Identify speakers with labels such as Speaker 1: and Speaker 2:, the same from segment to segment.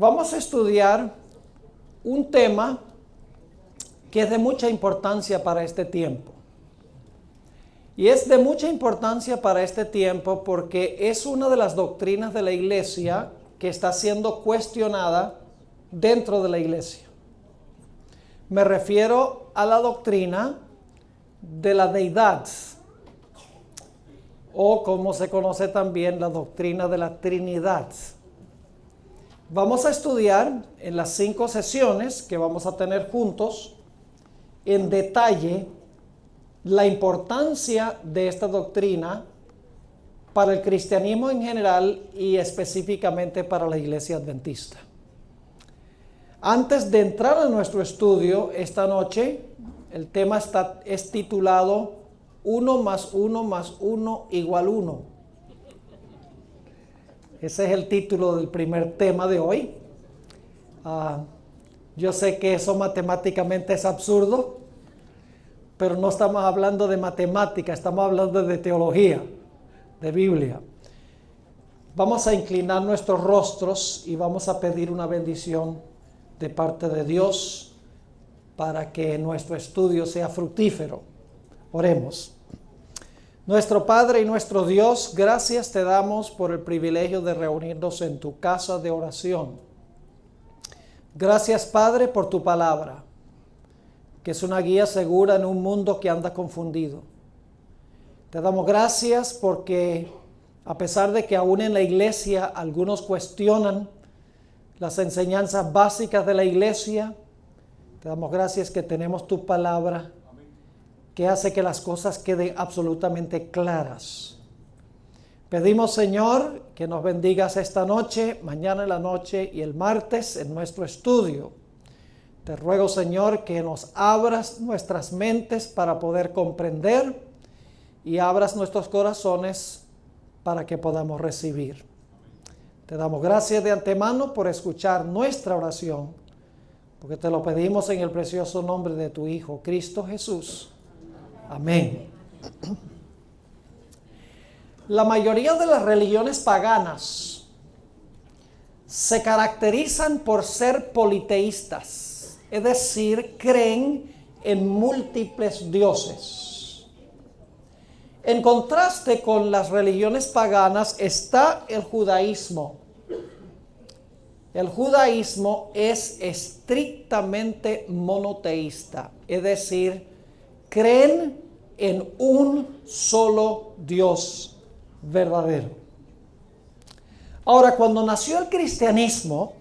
Speaker 1: Vamos a estudiar un tema que es de mucha importancia para este tiempo. Y es de mucha importancia para este tiempo porque es una de las doctrinas de la iglesia que está siendo cuestionada dentro de la iglesia. Me refiero a la doctrina de la deidad, o como se conoce también la doctrina de la Trinidad. Vamos a estudiar en las 5 sesiones que vamos a tener juntos en detalle la importancia de esta doctrina para el cristianismo en general y específicamente para la iglesia adventista. Antes de entrar a nuestro estudio esta noche, el tema es titulado 1 más 1 más 1 igual 1. Ese es el título del primer tema de hoy. Yo sé que eso matemáticamente es absurdo, pero no estamos hablando de matemática, estamos hablando de teología, de Biblia. Vamos a inclinar nuestros rostros y vamos a pedir una bendición de parte de Dios para que nuestro estudio sea fructífero. Oremos. Nuestro Padre y nuestro Dios, gracias te damos por el privilegio de reunirnos en tu casa de oración. Gracias, Padre, por tu palabra, que es una guía segura en un mundo que anda confundido. Te damos gracias porque, a pesar de que aún en la iglesia algunos cuestionan las enseñanzas básicas de la iglesia, te damos gracias que tenemos tu palabra, que hace que las cosas queden absolutamente claras. Pedimos, Señor, que nos bendigas esta noche, mañana en la noche y el martes en nuestro estudio. Te ruego, Señor, que nos abras nuestras mentes para poder comprender y abras nuestros corazones para que podamos recibir. Te damos gracias de antemano por escuchar nuestra oración, porque te lo pedimos en el precioso nombre de tu Hijo, Cristo Jesús. Amén. La mayoría de las religiones paganas se caracterizan por ser politeístas, es decir, creen en múltiples dioses. En contraste con las religiones paganas está el judaísmo. El judaísmo es estrictamente monoteísta, es decir, creen en un solo Dios verdadero. Ahora, cuando nació el cristianismo,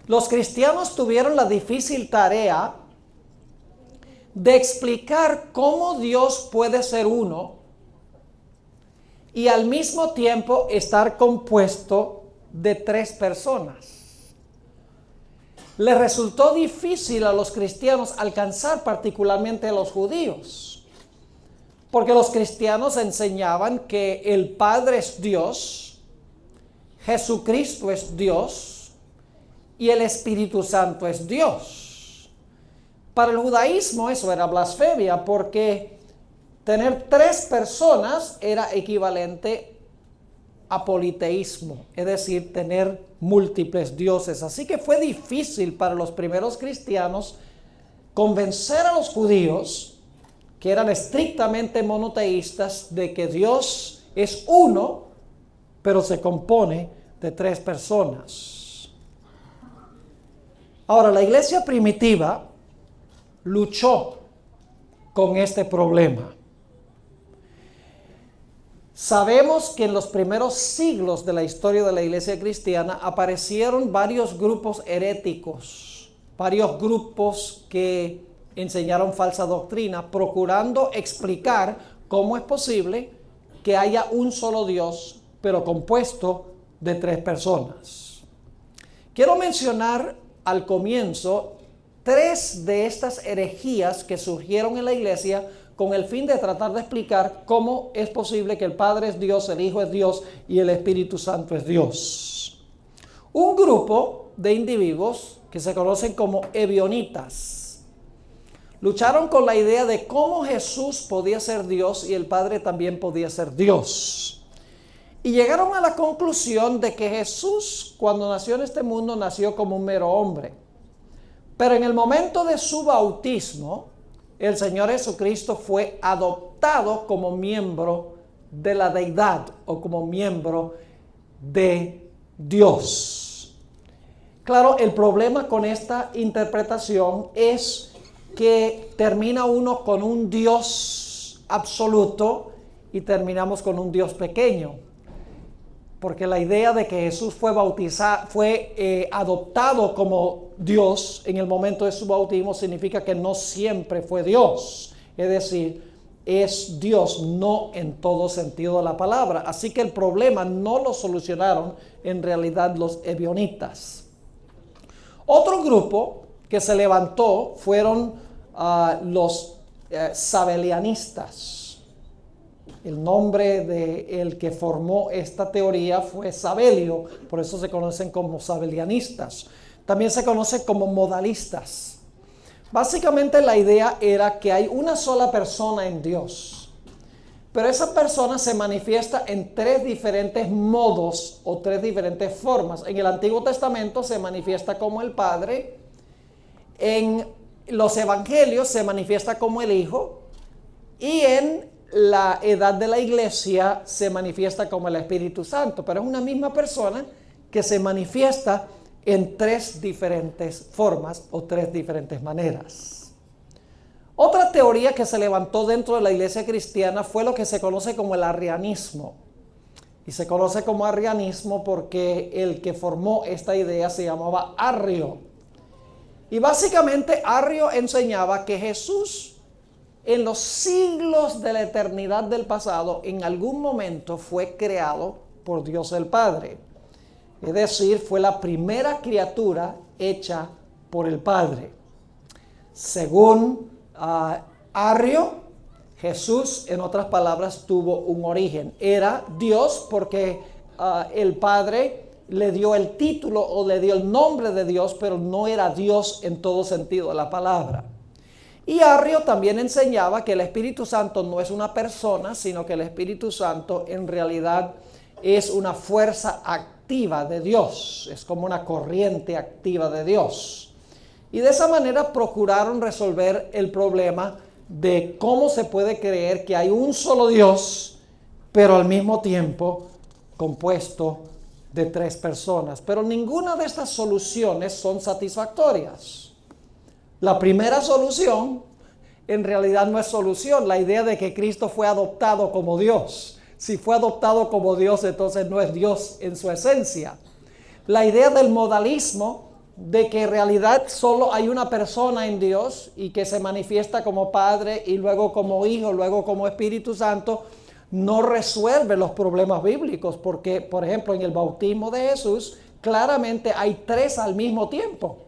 Speaker 1: los cristianos tuvieron la difícil tarea de explicar cómo Dios puede ser uno y al mismo tiempo estar compuesto de 3 personas. Les resultó difícil a los cristianos alcanzar particularmente a los judíos, porque los cristianos enseñaban que el Padre es Dios, Jesucristo es Dios y el Espíritu Santo es Dios. Para el judaísmo eso era blasfemia, porque tener 3 personas era equivalente a politeísmo, es decir, tener múltiples dioses. Así que fue difícil para los primeros cristianos convencer a los judíos, que eran estrictamente monoteístas, de que Dios es uno, pero se compone de 3 personas. Ahora, la iglesia primitiva luchó con este problema. Sabemos que en los primeros siglos de la historia de la iglesia cristiana aparecieron varios grupos heréticos, varios grupos que enseñaron falsa doctrina, procurando explicar cómo es posible que haya un solo Dios, pero compuesto de 3 personas. Quiero mencionar al comienzo 3 de estas herejías que surgieron en la iglesia con el fin de tratar de explicar cómo es posible que el Padre es Dios, el Hijo es Dios y el Espíritu Santo es Dios. Un grupo de individuos que se conocen como ebionitas lucharon con la idea de cómo Jesús podía ser Dios y el Padre también podía ser Dios. Y llegaron a la conclusión de que Jesús, cuando nació en este mundo, nació como un mero hombre. Pero en el momento de su bautismo, el Señor Jesucristo fue adoptado como miembro de la deidad o como miembro de Dios. Claro, el problema con esta interpretación es que termina uno con un Dios absoluto y terminamos con un Dios pequeño. Porque la idea de que Jesús fue adoptado como Dios en el momento de su bautismo significa que no siempre fue Dios. Es decir, es Dios no en todo sentido de la palabra. Así que el problema no lo solucionaron en realidad los ebionitas. Otro grupo que se levantó fueron los sabelianistas. El nombre del que formó esta teoría fue Sabelio, por eso se conocen como sabelianistas. También se conocen como modalistas. Básicamente la idea era que hay una sola persona en Dios, pero esa persona se manifiesta en tres diferentes modos o tres diferentes formas. En el Antiguo Testamento se manifiesta como el Padre, en los Evangelios se manifiesta como el Hijo y en la edad de la iglesia se manifiesta como el Espíritu Santo, pero es una misma persona que se manifiesta en tres diferentes formas o tres diferentes maneras. Otra teoría que se levantó dentro de la iglesia cristiana fue lo que se conoce como el arrianismo. Y se conoce como arrianismo porque el que formó esta idea se llamaba Arrio. Y básicamente Arrio enseñaba que Jesús en los siglos de la eternidad del pasado, en algún momento fue creado por Dios el Padre. Es decir, fue la primera criatura hecha por el Padre. Según Arrio, Jesús, en otras palabras, tuvo un origen. Era Dios porque el Padre le dio el título o le dio el nombre de Dios, pero no era Dios en todo sentido de la palabra. Y Arrio también enseñaba que el Espíritu Santo no es una persona, sino que el Espíritu Santo en realidad es una fuerza activa de Dios, es como una corriente activa de Dios. Y de esa manera procuraron resolver el problema de cómo se puede creer que hay un solo Dios, pero al mismo tiempo compuesto de tres personas. Pero ninguna de estas soluciones son satisfactorias. La primera solución en realidad no es solución, la idea de que Cristo fue adoptado como Dios. Si fue adoptado como Dios, entonces no es Dios en su esencia. La idea del modalismo, de que en realidad solo hay una persona en Dios y que se manifiesta como Padre y luego como Hijo, luego como Espíritu Santo, no resuelve los problemas bíblicos, porque, por ejemplo, en el bautismo de Jesús, claramente hay tres al mismo tiempo.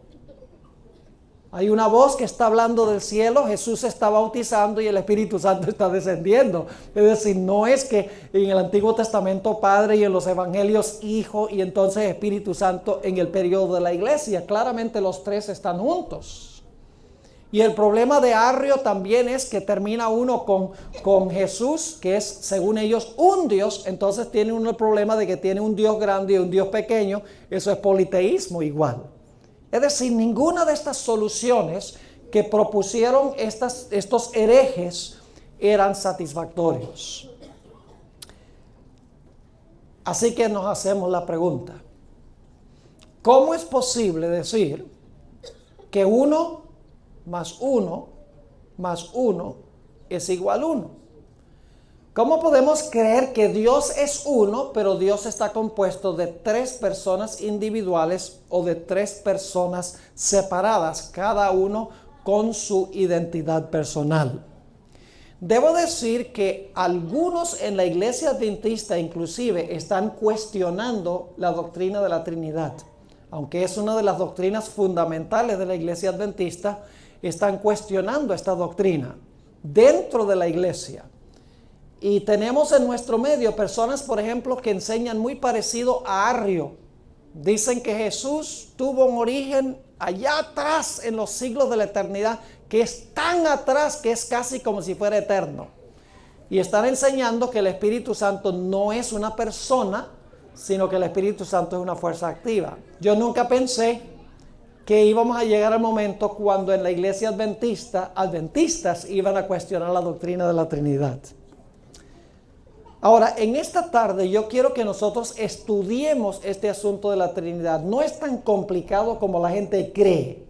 Speaker 1: Hay una voz que está hablando del cielo, Jesús se está bautizando y el Espíritu Santo está descendiendo. Es decir, no es que en el Antiguo Testamento Padre y en los Evangelios Hijo y entonces Espíritu Santo en el periodo de la iglesia. Claramente los tres están juntos. Y el problema de Arrio también es que termina uno con Jesús, que es según ellos un Dios, entonces tiene uno el problema de que tiene un Dios grande y un Dios pequeño. Eso es politeísmo igual. Es decir, ninguna de estas soluciones que propusieron estos herejes eran satisfactorios. Así que nos hacemos la pregunta: ¿cómo es posible decir que 1 más 1 más 1 es igual a 1? ¿Cómo podemos creer que Dios es uno, pero Dios está compuesto de tres personas individuales o de tres personas separadas, cada uno con su identidad personal? Debo decir que algunos en la iglesia adventista inclusive están cuestionando la doctrina de la Trinidad. Aunque es una de las doctrinas fundamentales de la iglesia adventista, están cuestionando esta doctrina dentro de la iglesia. Y tenemos en nuestro medio personas, por ejemplo, que enseñan muy parecido a Arrio. Dicen que Jesús tuvo un origen allá atrás en los siglos de la eternidad, que es tan atrás que es casi como si fuera eterno. y están enseñando que el Espíritu Santo no es una persona, sino que el Espíritu Santo es una fuerza activa. Yo nunca pensé que íbamos a llegar al momento cuando en la iglesia adventistas iban a cuestionar la doctrina de la Trinidad. Ahora, en esta tarde yo quiero que nosotros estudiemos este asunto de la Trinidad. No es tan complicado como la gente cree.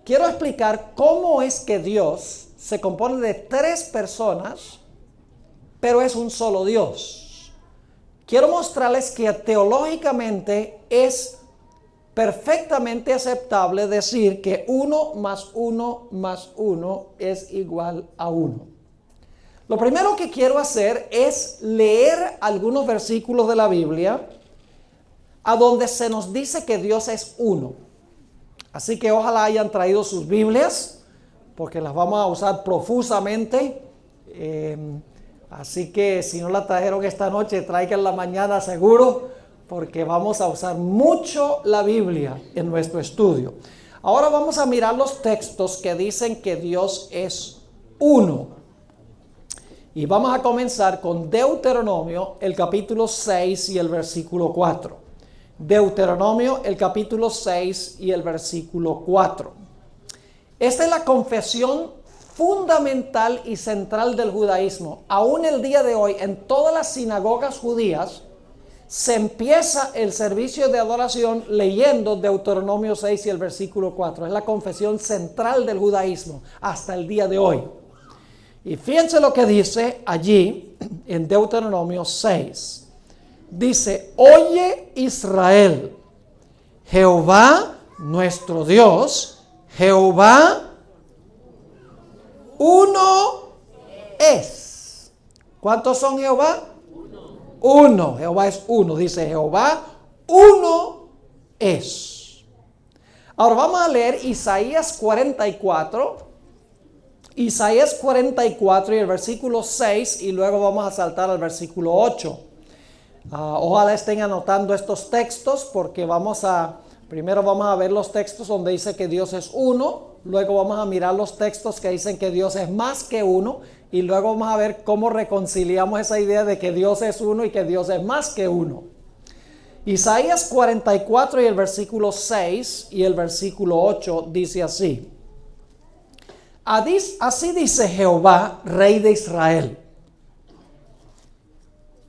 Speaker 1: Quiero explicar cómo es que Dios se compone de tres personas, pero es un solo Dios. Quiero mostrarles que teológicamente es perfectamente aceptable decir que 1 más 1 más 1 es igual a 1. Lo primero que quiero hacer es leer algunos versículos de la Biblia a donde se nos dice que Dios es uno. Así que ojalá hayan traído sus Biblias, porque las vamos a usar profusamente. Así que si no la trajeron esta noche, tráiganla mañana seguro, porque vamos a usar mucho la Biblia en nuestro estudio. Ahora vamos a mirar los textos que dicen que Dios es uno. Y vamos a comenzar con Deuteronomio, el capítulo 6 y el versículo 4. Deuteronomio, el capítulo 6 y el versículo 4. Esta es la confesión fundamental y central del judaísmo. Aún el día de hoy, en todas las sinagogas judías, se empieza el servicio de adoración leyendo Deuteronomio 6 y el versículo 4. Es la confesión central del judaísmo hasta el día de hoy. Y fíjense lo que dice allí en Deuteronomio 6. Dice: oye Israel, Jehová nuestro Dios, Jehová uno es. ¿Cuántos son Jehová? Uno. Jehová es uno. Dice Jehová uno es. Ahora vamos a leer Isaías 44. Isaías 44 y el versículo 6, y luego vamos a saltar al versículo 8. Ojalá estén anotando estos textos, porque primero vamos a ver los textos donde dice que Dios es uno, luego vamos a mirar los textos que dicen que Dios es más que uno, y luego vamos a ver cómo reconciliamos esa idea de que Dios es uno y que Dios es más que uno. Isaías 44 y el versículo 6 y el versículo 8 dice así: así dice Jehová, Rey de Israel,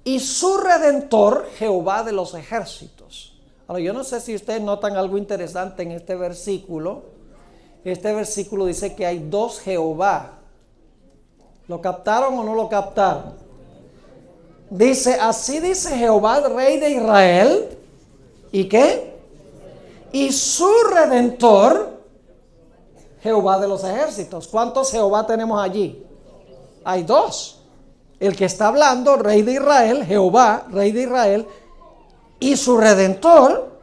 Speaker 1: y su Redentor, Jehová de los ejércitos. Ahora, yo no sé si ustedes notan algo interesante en este versículo. Este versículo dice que hay dos Jehová. ¿Lo captaron o no lo captaron? Dice, así dice Jehová, Rey de Israel, ¿y qué? Y su Redentor, Jehová de los ejércitos. ¿Cuántos Jehová tenemos allí? Hay dos. El que está hablando, Rey de Israel, Jehová, Rey de Israel, y su Redentor,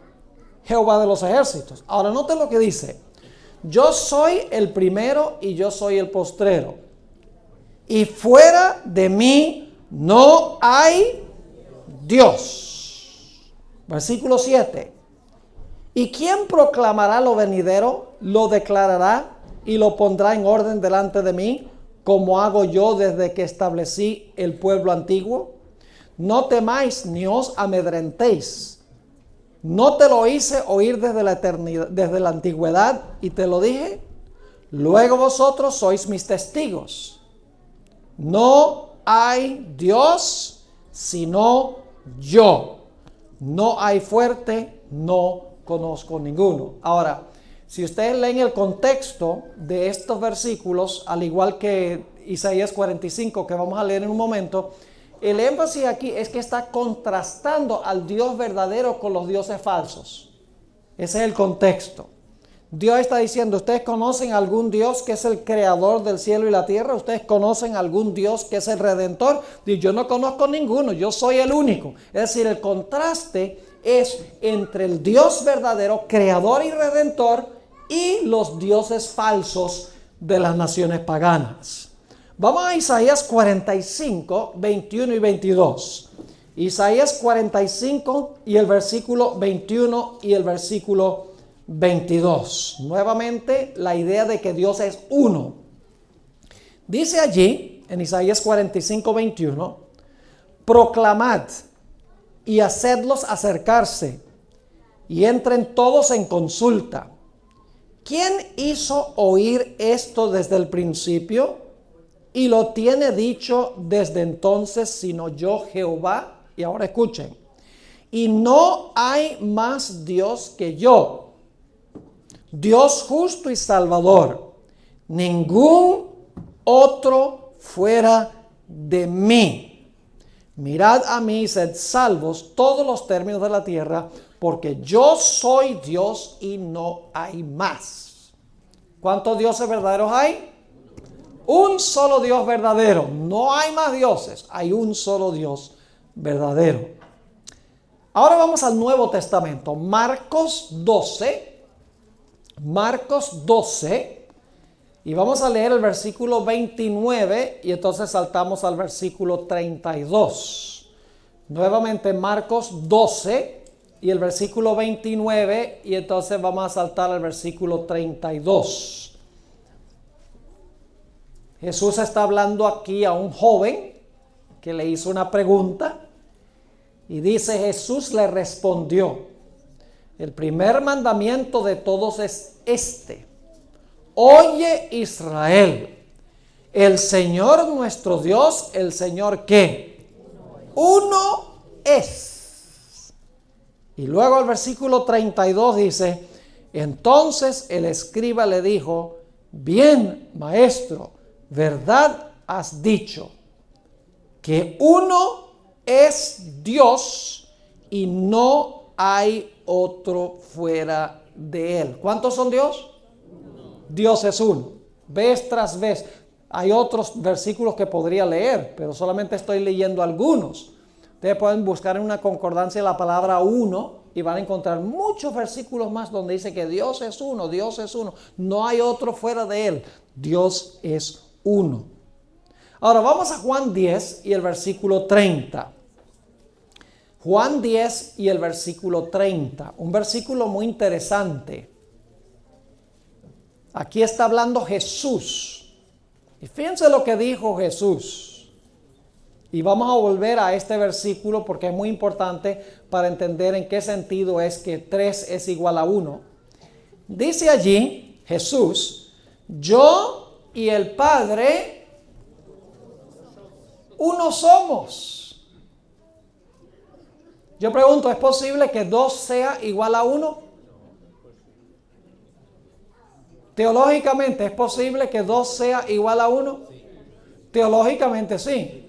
Speaker 1: Jehová de los ejércitos. Ahora noten lo que dice: yo soy el primero y yo soy el postrero, y fuera de mí no hay Dios. Versículo 7. ¿Y quién proclamará lo venidero? Lo declarará y lo pondrá en orden delante de mí, como hago yo desde que establecí el pueblo antiguo. No temáis ni os amedrentéis. ¿No te lo hice oír desde la eternidad, desde la antigüedad, y te lo dije? Luego vosotros sois mis testigos. No hay Dios sino yo. No hay fuerte, no conozco ninguno. Ahora, si ustedes leen el contexto de estos versículos, al igual que Isaías 45, que vamos a leer en un momento, el énfasis aquí es que está contrastando al Dios verdadero con los dioses falsos. Ese es el contexto. Dios está diciendo: ¿ustedes conocen algún Dios que es el creador del cielo y la tierra? ¿Ustedes conocen algún Dios que es el redentor? Dice: yo no conozco ninguno, yo soy el único. Es decir, el contraste es entre el Dios verdadero, creador y redentor, y los dioses falsos de las naciones paganas. Vamos a Isaías 45, 21 y 22. Isaías 45 y el versículo 21 y el versículo 22. Nuevamente la idea de que Dios es uno. Dice allí: en Isaías 45:21, proclamad y hacedlos acercarse y entren todos en consulta. ¿Quién hizo oír esto desde el principio y lo tiene dicho desde entonces, sino yo, Jehová? Y ahora escuchen. Y no hay más Dios que yo, Dios justo y salvador, ningún otro fuera de mí. Mirad a mí y sed salvos todos los términos de la tierra, porque yo soy Dios y no hay más. ¿Cuántos dioses verdaderos hay? Un solo Dios verdadero. No hay más dioses, hay un solo Dios verdadero. Ahora vamos al Nuevo Testamento. Marcos 12. Marcos 12. Y vamos a leer el versículo 29 y entonces saltamos al versículo 32. Nuevamente Marcos 12 y el versículo 29 y entonces vamos a saltar al versículo 32. Jesús está hablando aquí a un joven que le hizo una pregunta y dice: Jesús le respondió, el primer mandamiento de todos es este: oye Israel, el Señor nuestro Dios, el Señor ¿qué? Uno es. Y luego el versículo 32 dice: entonces el escriba le dijo: bien, maestro, verdad has dicho, que uno es Dios y no hay otro fuera de él. ¿Cuántos son Dios? Dios es uno. Vez tras vez. Hay otros versículos que podría leer, pero solamente estoy leyendo algunos. Ustedes pueden buscar en una concordancia la palabra uno y van a encontrar muchos versículos más donde dice que Dios es uno, Dios es uno. No hay otro fuera de él. Dios es uno. Ahora vamos a Juan 10 y el versículo 30. Juan 10 y el versículo 30. Un versículo muy interesante. Aquí está hablando Jesús. Y fíjense lo que dijo Jesús. Y vamos a volver a este versículo porque es muy importante para entender en qué sentido es que 3 es igual a 1. Dice allí Jesús: yo y el Padre uno somos. Yo pregunto, ¿es posible que 2 sea igual a 1? Teológicamente, ¿es posible que 2 sea igual a 1? Teológicamente sí.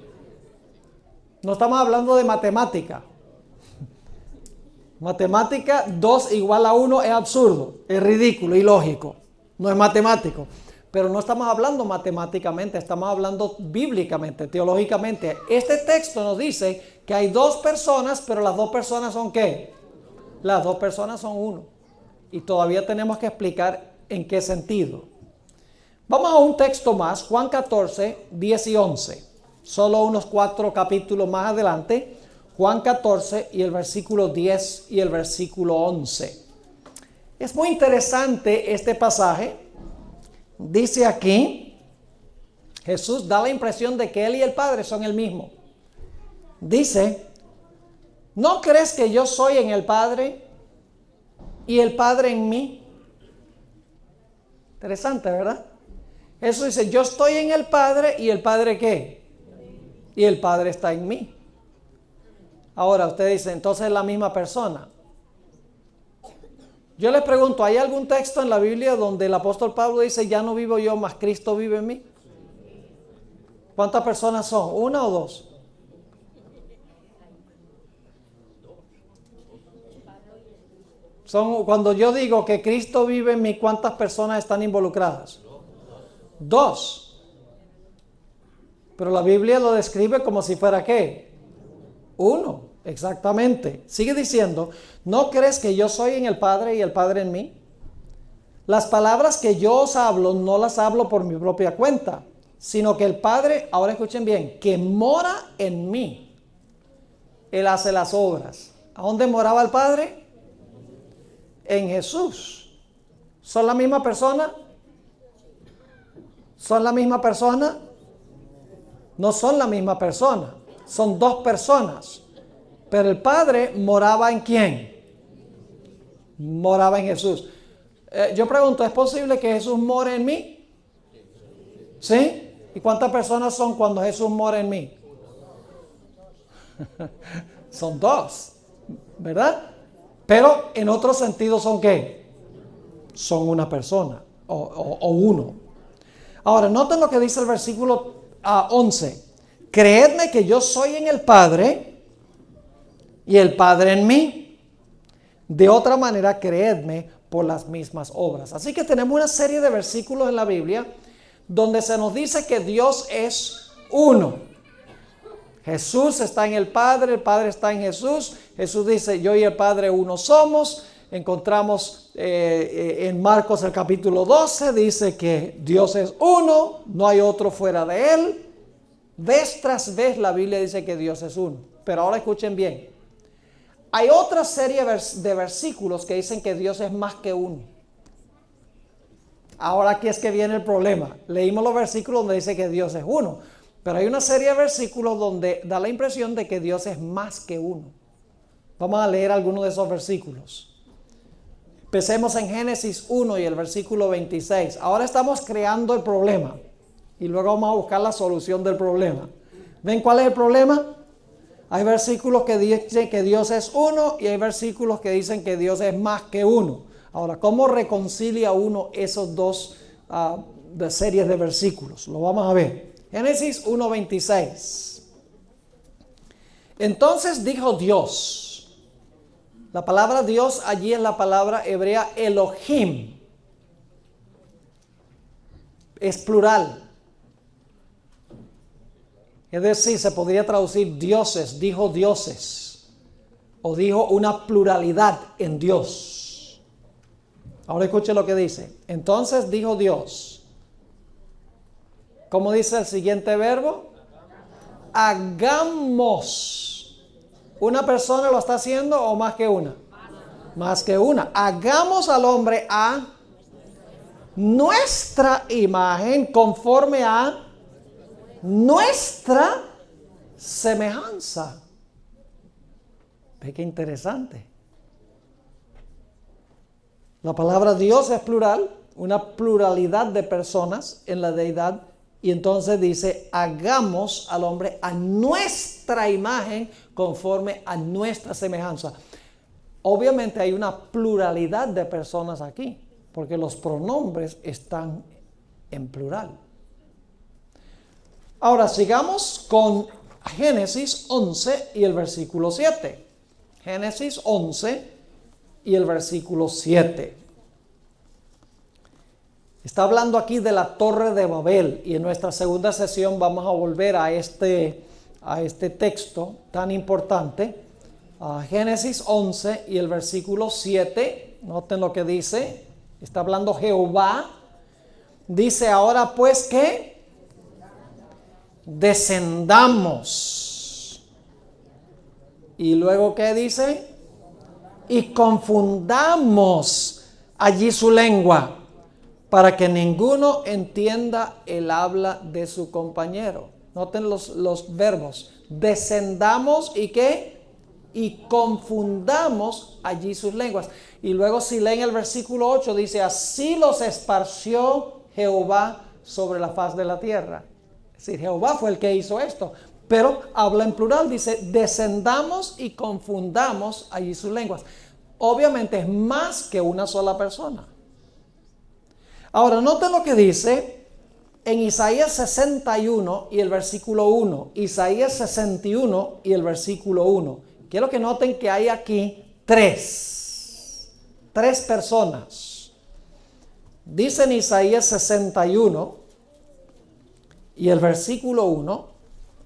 Speaker 1: No estamos hablando de matemática. Matemática, 2 igual a 1 es absurdo, es ridículo, ilógico. No es matemático. Pero no estamos hablando matemáticamente, estamos hablando bíblicamente, teológicamente. Este texto nos dice que hay 2 personas, pero las 2 personas son ¿qué? Las 2 personas son uno. Y todavía tenemos que explicar en qué sentido. Vamos a un texto más, Juan 14, 10 y 11. Solo unos 4 capítulos más adelante, Juan 14 y el versículo 10 y el versículo 11. Es muy interesante este pasaje. Dice aquí, Jesús da la impresión de que Él y el Padre son el mismo. Dice: ¿no crees que yo soy en el Padre y el Padre en mí? Interesante, ¿verdad? Jesús dice: yo estoy en el Padre y el Padre ¿qué? Y el Padre está en mí. Ahora usted dice, entonces es la misma persona. Yo les pregunto, ¿hay algún texto en la Biblia donde el apóstol Pablo dice: ya no vivo yo, mas Cristo vive en mí? ¿Cuántas personas son? ¿1 o 2? Cuando yo digo que Cristo vive en mí, ¿cuántas personas están involucradas? 2. Pero la Biblia lo describe como si fuera ¿qué? 1, exactamente. Sigue diciendo: ¿no crees que yo soy en el Padre y el Padre en mí? Las palabras que yo os hablo no las hablo por mi propia cuenta, sino que el Padre, ahora escuchen bien, que mora en mí, Él hace las obras. ¿A dónde moraba el Padre? En Jesús. ¿Son la misma persona? ¿Son la misma persona? No son la misma persona, son dos personas. Pero el Padre moraba ¿en quién? Moraba en Jesús. Yo pregunto, ¿es posible que Jesús more en mí? ¿Sí? ¿Y cuántas personas son cuando Jesús mora en mí? Son dos, ¿verdad? Pero en otro sentido son ¿qué? Son una persona o uno. Ahora, noten lo que dice el versículo 11. Creedme que yo soy en el Padre y el Padre en mí. De otra manera, creedme por las mismas obras. Así que tenemos una serie de versículos en la Biblia donde se nos dice que Dios es uno. Jesús está en el Padre está en Jesús. Jesús dice, yo y el Padre uno somos. Encontramos en Marcos el capítulo 12, dice que Dios es uno, no hay otro fuera de Él. Vez tras vez la Biblia dice que Dios es uno. Pero ahora escuchen bien. Hay otra serie de versículos que dicen que Dios es más que uno. Ahora aquí es que viene el problema. Leímos los versículos donde dice que Dios es uno. Pero hay una serie de versículos donde da la impresión de que Dios es más que uno. Vamos a leer algunos de esos versículos. Empecemos en Génesis 1 y el versículo 26. Ahora estamos creando el problema. Y luego vamos a buscar la solución del problema. ¿Ven cuál es el problema? Hay versículos que dicen que Dios es uno y hay versículos que dicen que Dios es más que uno. Ahora, ¿cómo reconcilia uno esos dos de series de versículos? Lo vamos a ver. Génesis 1:26. Entonces dijo Dios. La palabra Dios allí es la palabra hebrea Elohim. Es plural. Es decir, se podría traducir dioses, dijo dioses. O dijo una pluralidad en Dios. Ahora escuche lo que dice. Entonces dijo Dios. ¿Cómo dice el siguiente verbo? Hagamos. ¿Una persona lo está haciendo o más que una? Más que una. Hagamos al hombre a nuestra imagen conforme a nuestra semejanza. Ve qué interesante. La palabra Dios es plural, una pluralidad de personas en la deidad. Y entonces dice, hagamos al hombre a nuestra imagen conforme a nuestra semejanza. Obviamente hay una pluralidad de personas aquí, porque los pronombres están en plural. Ahora sigamos con Génesis 11 y el versículo 7. Génesis 11 y el versículo 7. Está hablando aquí de la Torre de Babel y en nuestra segunda sesión vamos a volver a este texto tan importante. Génesis 11 y el versículo 7. Noten lo que dice. Está hablando Jehová. Dice ahora pues que descendamos. Y luego ¿qué dice? Y confundamos allí su lengua, para que ninguno entienda el habla de su compañero. Noten los verbos. Descendamos y ¿qué? Y confundamos allí sus lenguas. Y luego si leen el versículo 8 dice, así los esparció Jehová sobre la faz de la tierra. Es decir, Jehová fue el que hizo esto. Pero habla en plural, dice, descendamos y confundamos allí sus lenguas. Obviamente es más que una sola persona. Ahora, noten lo que dice en Isaías 61 y el versículo 1. Isaías 61 y el versículo 1. Quiero que noten que hay aquí tres personas. Dice en Isaías 61 y el versículo 1.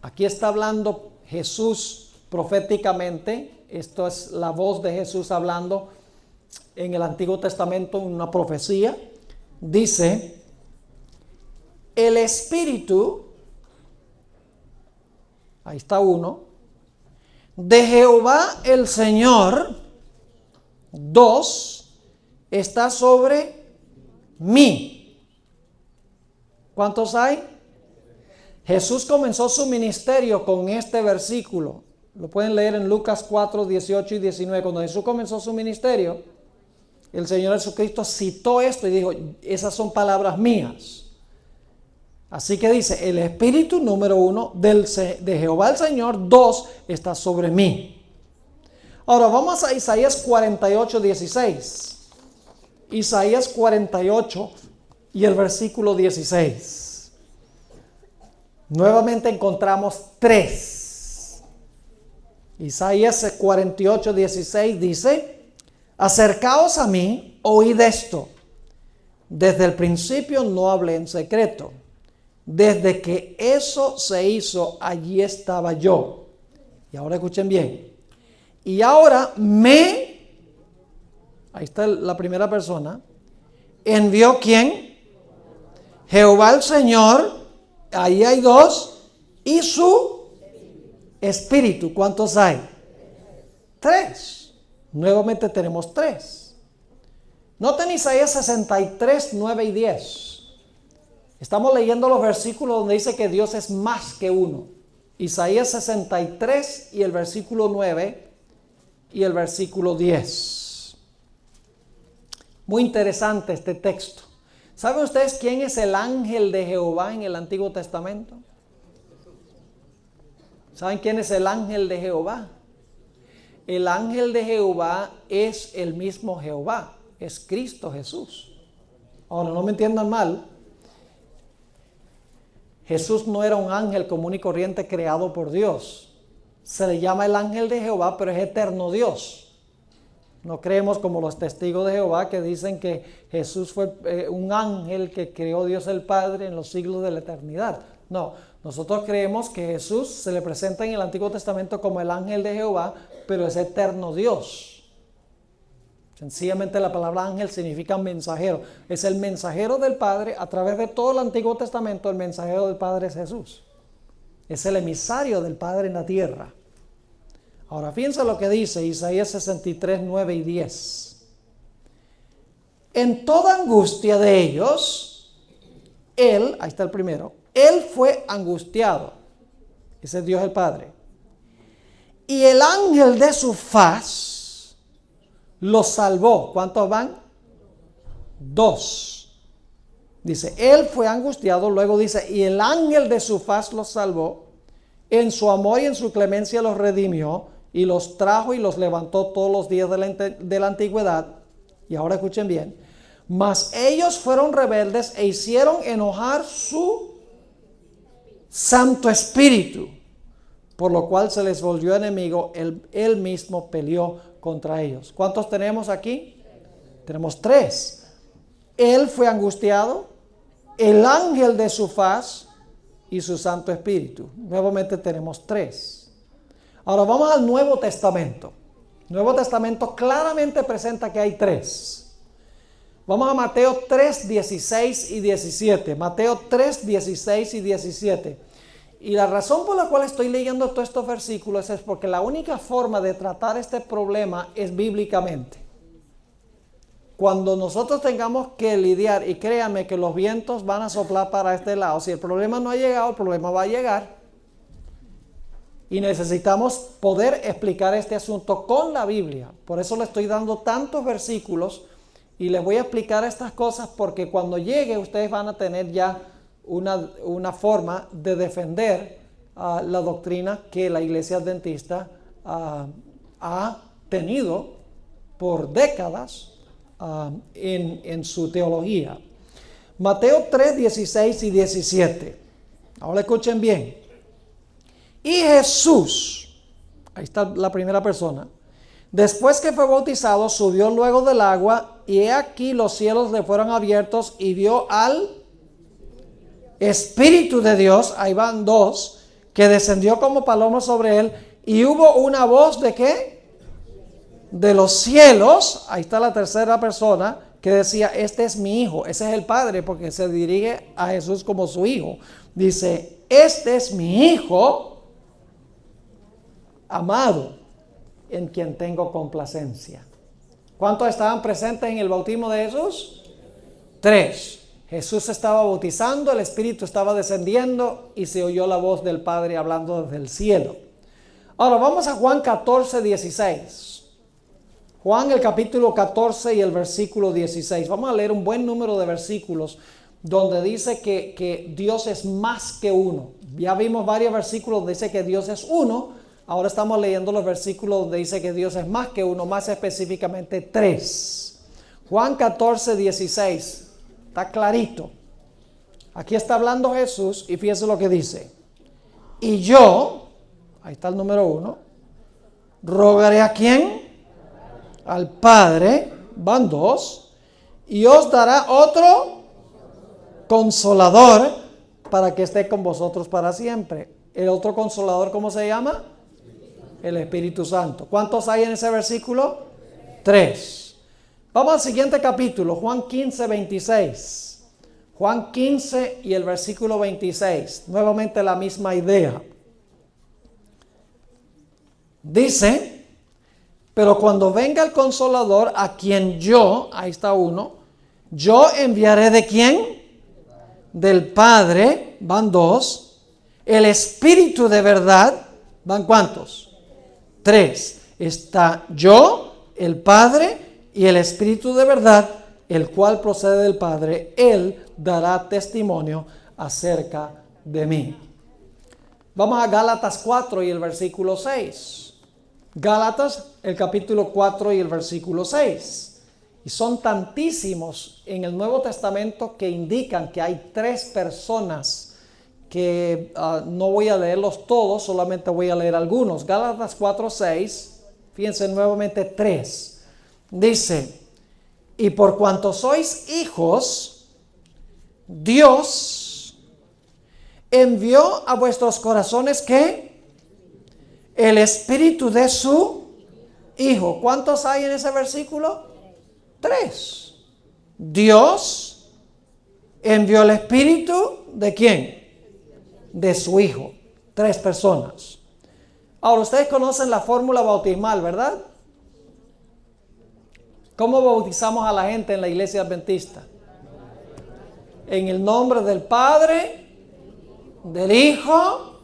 Speaker 1: Aquí está hablando Jesús proféticamente. Esto es la voz de Jesús hablando en el Antiguo Testamento, una profecía. Dice, el Espíritu, ahí está uno, de Jehová el Señor, 2, está sobre mí. ¿Cuántos hay? Jesús comenzó su ministerio con este versículo. Lo pueden leer en Lucas 4, 18 y 19. Cuando Jesús comenzó su ministerio, el Señor Jesucristo citó esto y dijo, esas son palabras mías. Así que dice, el Espíritu número 1 de Jehová el Señor, 2, está sobre mí. Ahora vamos a Isaías 48, 16. Isaías 48 y el versículo 16. Nuevamente encontramos 3. Isaías 48, 16 dice, acercaos a mí, oíd esto. Desde el principio no hablé en secreto. Desde que eso se hizo, allí estaba yo. Y ahora escuchen bien. Y ahora ahí está la primera persona, envió ¿quién? Jehová el Señor, ahí hay 2, y su Espíritu. ¿Cuántos hay? 3. Nuevamente tenemos 3. Noten Isaías 63, 9 y 10. Estamos leyendo los versículos donde dice que Dios es más que uno. Isaías 63 y el versículo 9 y el versículo 10. Muy interesante este texto. ¿Saben ustedes quién es el ángel de Jehová en el Antiguo Testamento? ¿Saben quién es el ángel de Jehová? El ángel de Jehová es el mismo Jehová, es Cristo Jesús. Ahora, no me entiendan mal. Jesús no era un ángel común y corriente creado por Dios. Se le llama el ángel de Jehová, pero es eterno Dios. No creemos como los testigos de Jehová que dicen que Jesús fue un ángel que creó Dios el Padre en los siglos de la eternidad. No, nosotros creemos que Jesús se le presenta en el Antiguo Testamento como el ángel de Jehová, pero es eterno Dios. Sencillamente la palabra ángel significa mensajero. Es el mensajero del Padre. A través de todo el Antiguo Testamento, el mensajero del Padre es Jesús. Es el emisario del Padre en la tierra. Ahora, fíjense lo que dice Isaías 63, 9 y 10. En toda angustia de ellos, él, ahí está el primero, él fue angustiado. Ese es Dios el Padre. Y el ángel de su faz los salvó. ¿Cuántos van? 2. Dice, él fue angustiado, luego dice, y el ángel de su faz los salvó, en su amor y en su clemencia los redimió, y los trajo y los levantó todos los días de la antigüedad. Y ahora escuchen bien, mas ellos fueron rebeldes e hicieron enojar su Santo Espíritu, por lo cual se les volvió enemigo, él mismo peleó contra ellos. ¿Cuántos tenemos aquí? Tenemos 3. Él fue angustiado, el ángel de su faz y su Santo Espíritu. Nuevamente tenemos 3. Ahora vamos al Nuevo Testamento. El Nuevo Testamento claramente presenta que hay 3. Vamos a Mateo 3, 16 y 17. Mateo 3, 16 y 17. Y la razón por la cual estoy leyendo todos estos versículos es porque la única forma de tratar este problema es bíblicamente. Cuando nosotros tengamos que lidiar, y créanme que los vientos van a soplar para este lado, si el problema no ha llegado, el problema va a llegar. Y necesitamos poder explicar este asunto con la Biblia. Por eso le estoy dando tantos versículos y les voy a explicar estas cosas porque cuando llegue ustedes van a tener ya una forma de defender la doctrina que la Iglesia Adventista ha tenido por décadas en su teología. Mateo 3, 16 y 17. Ahora escuchen bien. Y Jesús, ahí está la primera persona, después que fue bautizado, subió luego del agua, y he aquí los cielos le fueron abiertos, y vio al Espíritu de Dios, ahí van 2, que descendió como paloma sobre él, y hubo una voz ¿de qué? De los cielos, ahí está la tercera persona, que decía, este es mi hijo. Ese es el Padre, porque se dirige a Jesús como su hijo. Dice, este es mi hijo amado, en quien tengo complacencia. ¿Cuántos estaban presentes en el bautismo de Jesús? 3. Jesús estaba bautizando, el Espíritu estaba descendiendo y se oyó la voz del Padre hablando desde el cielo. Ahora vamos a Juan 14, 16. Juan el capítulo 14 y el versículo 16. Vamos a leer un buen número de versículos donde dice que Dios es más que uno. Ya vimos varios versículos donde dice que Dios es uno. Ahora estamos leyendo los versículos donde dice que Dios es más que uno, más específicamente tres. Juan 14, 16. Está clarito. Aquí está hablando Jesús y fíjese lo que dice. Y yo, ahí está el número 1, rogaré a quién? Al Padre, van 2, y os dará otro consolador para que esté con vosotros para siempre. El otro consolador, ¿cómo se llama? El Espíritu Santo. ¿Cuántos hay en ese versículo? 3. Vamos al siguiente capítulo, Juan 15, 26. Juan 15 y el versículo 26. Nuevamente la misma idea. Dice, pero cuando venga el Consolador, a quien yo, ahí está uno, yo enviaré ¿de quién? Del Padre, van 2. El Espíritu de verdad, ¿van cuántos? 3. Está yo, el Padre y el Espíritu de verdad, el cual procede del Padre. Él dará testimonio acerca de mí. Vamos a Gálatas 4 y el versículo 6. Gálatas, el capítulo 4 y el versículo 6. Y son tantísimos en el Nuevo Testamento que indican que hay tres personas que no voy a leerlos todos, solamente voy a leer algunos. Gálatas 4, 6, fíjense nuevamente 3. Dice, y por cuanto sois hijos, Dios envió a vuestros corazones ¿qué? El Espíritu de su Hijo. ¿Cuántos hay en ese versículo? 3. Dios envió el Espíritu ¿de quién? De su Hijo. 3 personas. Ahora, ustedes conocen la fórmula bautismal, ¿verdad? ¿Cómo bautizamos a la gente en la iglesia adventista? En el nombre del Padre, del Hijo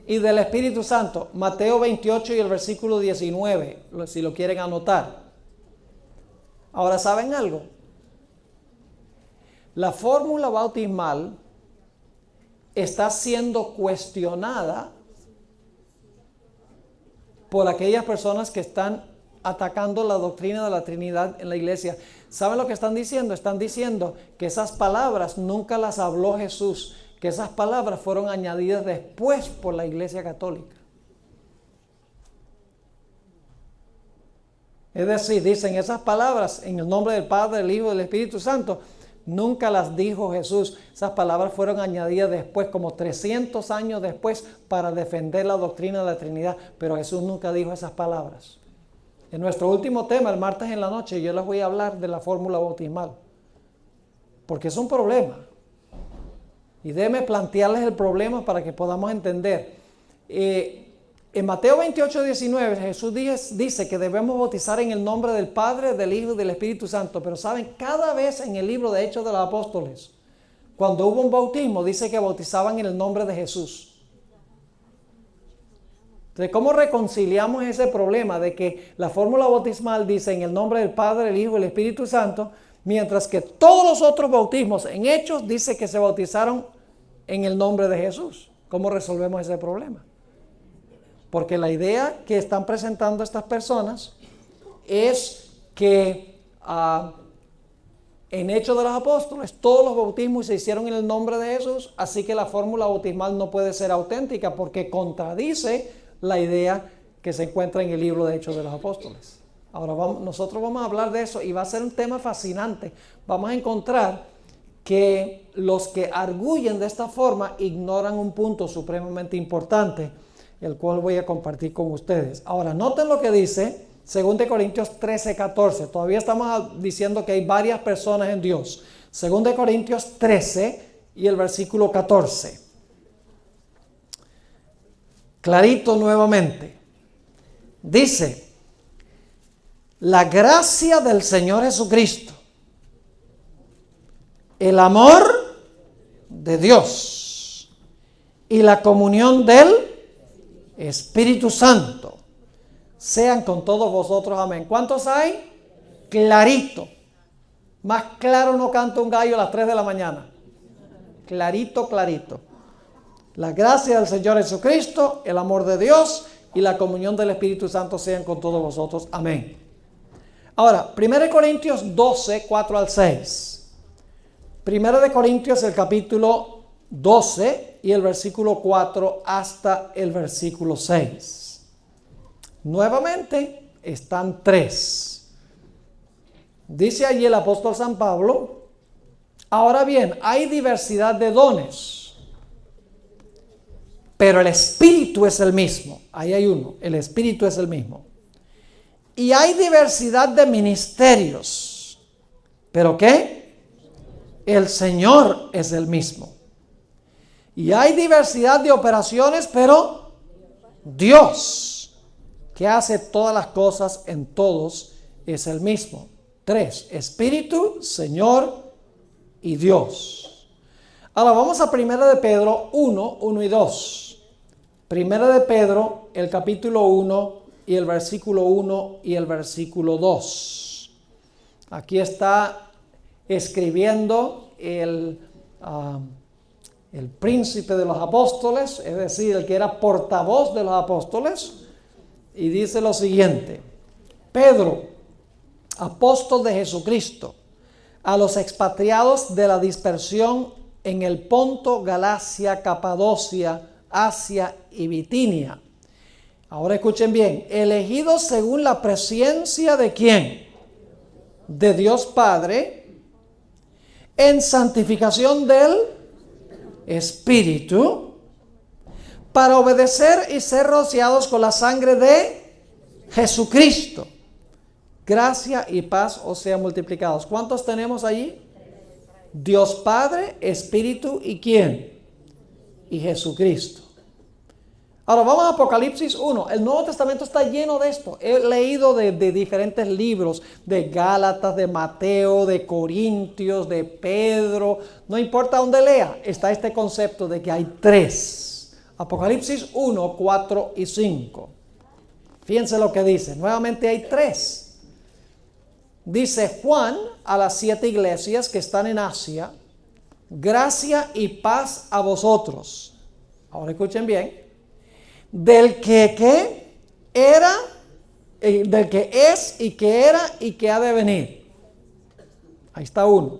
Speaker 1: y del Espíritu Santo. Mateo 28 y el versículo 19, si lo quieren anotar. Ahora, ¿saben algo? La fórmula bautismal está siendo cuestionada por aquellas personas que están atacando la doctrina de la Trinidad en la iglesia. ¿Saben lo que están diciendo? Están diciendo que esas palabras nunca las habló Jesús, que esas palabras fueron añadidas después por la Iglesia Católica. Es decir, dicen esas palabras en el nombre del Padre, del Hijo y del Espíritu Santo, nunca las dijo Jesús. Esas palabras fueron añadidas después, como 300 años después, para defender la doctrina de la Trinidad, pero Jesús nunca dijo esas palabras. En nuestro último tema, el martes en la noche, yo les voy a hablar de la fórmula bautismal, porque es un problema. Y déjenme plantearles el problema para que podamos entender. En Mateo 28, 19, Jesús dice que debemos bautizar en el nombre del Padre, del Hijo y del Espíritu Santo. Pero saben, cada vez en el libro de Hechos de los Apóstoles, cuando hubo un bautismo, dice que bautizaban en el nombre de Jesús. Entonces, ¿cómo reconciliamos ese problema de que la fórmula bautismal dice en el nombre del Padre, el Hijo y el Espíritu Santo, mientras que todos los otros bautismos en Hechos dice que se bautizaron en el nombre de Jesús? ¿Cómo resolvemos ese problema? Porque la idea que están presentando estas personas es que en Hechos de los Apóstoles todos los bautismos se hicieron en el nombre de Jesús, así que la fórmula bautismal no puede ser auténtica porque contradice la idea que se encuentra en el libro de Hechos de los Apóstoles. Ahora nosotros vamos a hablar de eso y va a ser un tema fascinante. Vamos a encontrar que los que arguyen de esta forma ignoran un punto supremamente importante, el cual voy a compartir con ustedes. Ahora, noten lo que dice 2 Corintios 13, 14. Todavía estamos diciendo que hay varias personas en Dios. 2 Corintios 13 y el versículo 14. Clarito nuevamente. Dice, la gracia del Señor Jesucristo, el amor de Dios y la comunión del Espíritu Santo sean con todos vosotros. Amén. ¿Cuántos hay? Clarito. Más claro no canta un gallo a las 3 de la mañana. Clarito, clarito. La gracia del Señor Jesucristo, el amor de Dios y la comunión del Espíritu Santo sean con todos vosotros. Amén. Ahora, 1 Corintios 12, 4 al 6. 1 Corintios, el capítulo 12 y el versículo 4 hasta el versículo 6. Nuevamente están tres. Dice allí el apóstol San Pablo: ahora bien, hay diversidad de dones, pero el Espíritu es el mismo. Ahí hay uno, el Espíritu es el mismo. Y hay diversidad de ministerios, pero ¿qué? El Señor es el mismo. Y hay diversidad de operaciones, pero Dios, que hace todas las cosas en todos, es el mismo. 3, Espíritu, Señor y Dios. Ahora vamos a 1 de Pedro 1, 1 y 2. 1 de Pedro, el capítulo 1 y el versículo 1 y el versículo 2. Aquí está escribiendo el príncipe de los apóstoles, es decir, el que era portavoz de los apóstoles, y dice lo siguiente: Pedro, apóstol de Jesucristo, a los expatriados de la dispersión en el Ponto, Galacia, Capadocia, Asia y Bitinia. Ahora escuchen bien: elegidos según la presencia de ¿quién? De Dios Padre, en santificación del Espíritu, para obedecer y ser rociados con la sangre de Jesucristo. Gracia y paz os sean multiplicados. ¿Cuántos tenemos allí? Dios Padre, Espíritu y ¿quién? Y Jesucristo. Ahora vamos a Apocalipsis 1. El Nuevo Testamento está lleno de esto. He leído de diferentes libros, de Gálatas, de Mateo, de Corintios, de Pedro. No importa dónde lea, está este concepto de que hay tres. Apocalipsis 1, 4 y 5. Fíjense lo que dice. Nuevamente hay tres. Dice Juan a las 7 iglesias que están en Asia: gracia y paz a vosotros. Ahora escuchen bien. Del que era, del que es y que era y que ha de venir. Ahí está uno.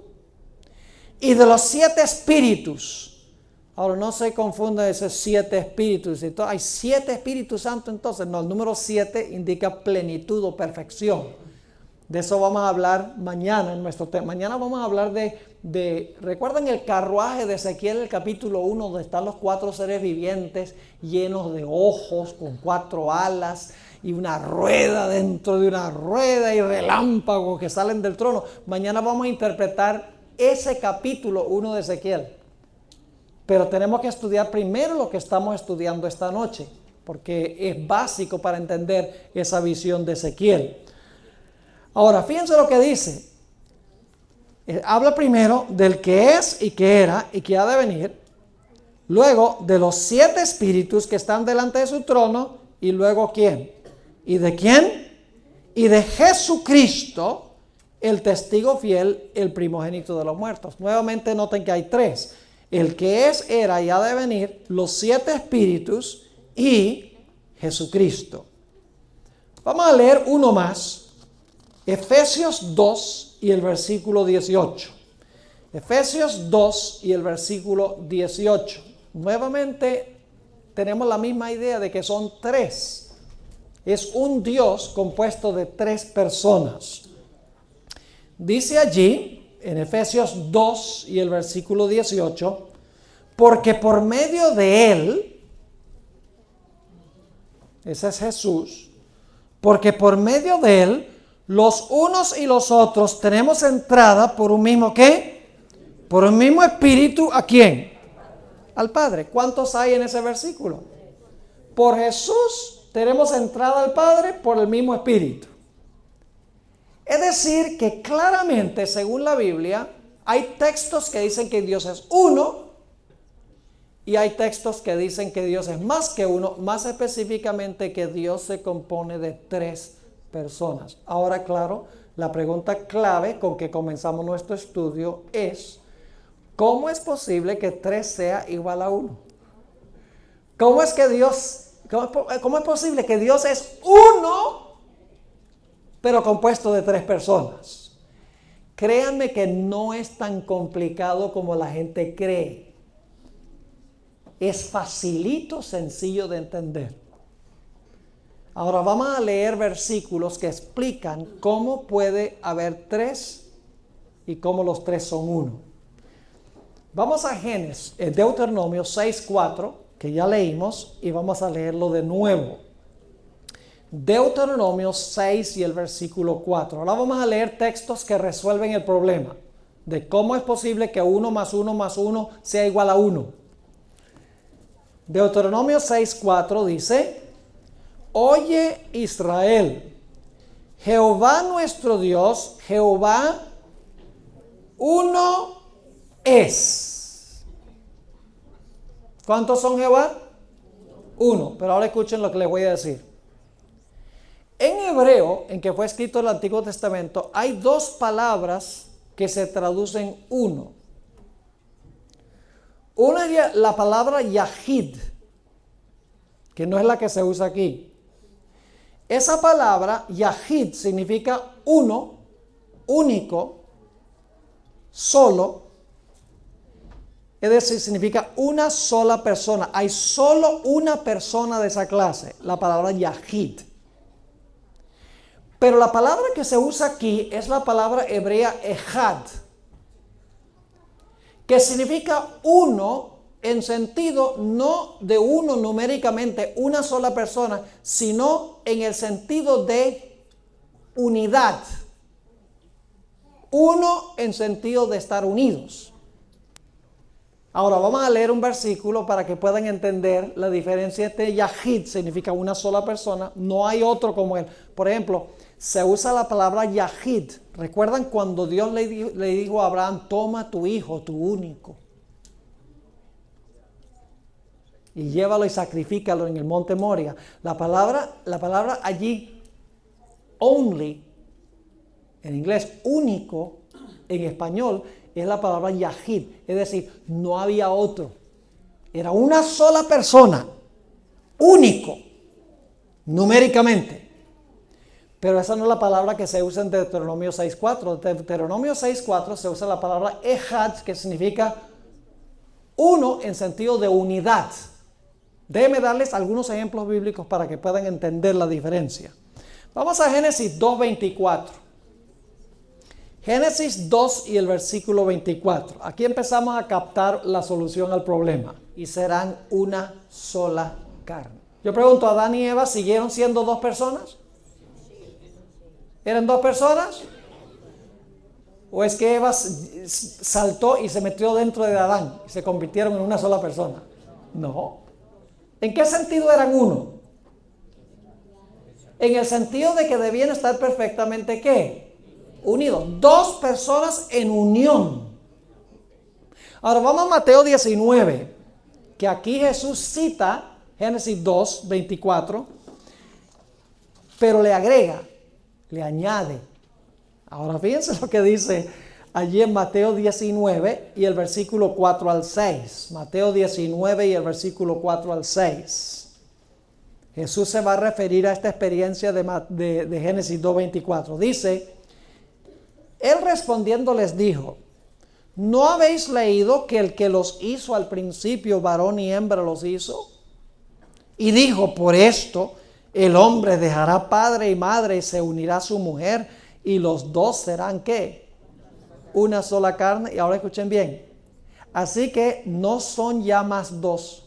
Speaker 1: Y de los 7 espíritus. Ahora no se confunda esos 7 espíritus. Hay 7 Espíritus Santos entonces. No, el número 7 indica plenitud o perfección. De eso vamos a hablar mañana en nuestro tema. Mañana vamos a hablar ¿recuerdan el carruaje de Ezequiel, el capítulo 1, donde están los 4 seres vivientes llenos de ojos, con 4 alas y una rueda dentro de una rueda y relámpagos que salen del trono? Mañana vamos a interpretar ese capítulo 1 de Ezequiel. Pero tenemos que estudiar primero lo que estamos estudiando esta noche, porque es básico para entender esa visión de Ezequiel. Ahora, fíjense lo que dice. Habla primero del que es y que era y que ha de venir. Luego de los 7 espíritus que están delante de su trono. Y luego ¿quién? ¿Y de quién? Y de Jesucristo, el testigo fiel, el primogénito de los muertos. Nuevamente noten que hay 3. El que es, era y ha de venir, los 7 espíritus y Jesucristo. Vamos a leer uno más. Efesios 2 y el versículo 18. Efesios 2 y el versículo 18. Nuevamente tenemos la misma idea de que son 3. Es un Dios compuesto de 3 personas. Dice allí, en Efesios 2 y el versículo 18, porque por medio de Él, ese es Jesús, porque por medio de Él, los unos y los otros tenemos entrada por un mismo ¿qué? Por un mismo espíritu. ¿A quién? Al Padre. ¿Cuántos hay en ese versículo? Por Jesús tenemos entrada al Padre por el mismo espíritu. Es decir que claramente, según la Biblia, Hay textos que dicen que Dios es uno y hay textos que dicen que Dios es más que uno, más específicamente que Dios se compone de 3 personas. Ahora, claro, la pregunta clave con que comenzamos nuestro estudio es: ¿cómo es posible que 3 sea igual a 1? ¿Cómo es posible que Dios es uno, pero compuesto de 3 personas? Créanme que no es tan complicado como la gente cree. Es facilito, sencillo de entender. Ahora vamos a leer versículos que explican cómo puede haber 3 y cómo los 3 son uno. Vamos a Deuteronomio 6:4, que ya leímos, y vamos a leerlo de nuevo. Deuteronomio 6 y el versículo 4. Ahora vamos a leer textos que resuelven el problema de cómo es posible que 1 más 1 más 1 sea igual a 1. Deuteronomio 6:4 dice: Oye Israel, Jehová nuestro Dios, Jehová uno es. ¿Cuántos son Jehová? Uno. Pero ahora escuchen lo que les voy a decir. En hebreo, en que fue escrito el Antiguo Testamento, hay 2 palabras que se traducen uno. Una es la palabra Yahid, que no es la que se usa aquí. Esa palabra Yahid significa uno, único, solo. Es decir, significa una sola persona. Hay solo una persona de esa clase, la palabra Yahid. Pero la palabra que se usa aquí es la palabra hebrea Echad, que significa uno en sentido no de uno numéricamente, una sola persona, sino en el sentido de unidad. Uno en sentido de estar unidos. Ahora vamos a leer un versículo para que puedan entender la diferencia. Este Yahid significa una sola persona, no hay otro como él. Por ejemplo, se usa la palabra Yahid. ¿Recuerdan cuando Dios le dijo a Abraham: toma tu hijo, tu único, y llévalo y sacrifícalo en el monte Moria? La palabra allí, only, en inglés único, en español es la palabra Yahid, es decir, no había otro. Era una sola persona, único, numéricamente. Pero esa no es la palabra que se usa en Deuteronomio 6:4. En Deuteronomio 6:4 se usa la palabra Echad, que significa uno en sentido de unidad. Déjenme darles algunos ejemplos bíblicos para que puedan entender la diferencia. Vamos a Génesis 2:24. Génesis 2 y el versículo 24. Aquí empezamos a captar la solución al problema. Y serán una sola carne. Yo pregunto, ¿Adán y Eva siguieron siendo 2 personas? ¿Eran 2 personas? ¿O es que Eva saltó y se metió dentro de Adán y se convirtieron en una sola persona? No. ¿En qué sentido eran uno? En el sentido de que debían estar perfectamente, ¿qué? Unidos. 2 personas en unión. Ahora vamos a Mateo 19, que aquí Jesús cita Génesis 2:24, pero le agrega, le añade. Ahora fíjense lo que dice allí en Mateo 19 y el versículo 4 al 6. Mateo 19 y el versículo 4 al 6. Jesús se va a referir a esta experiencia de Génesis 2:24. Dice: Él respondiendo les dijo: ¿no habéis leído que el que los hizo al principio, varón y hembra los hizo? Y dijo: por esto el hombre dejará padre y madre y se unirá a su mujer, y los 2 serán ¿qué? Una sola carne. Y ahora escuchen bien. Así que no son ya más 2.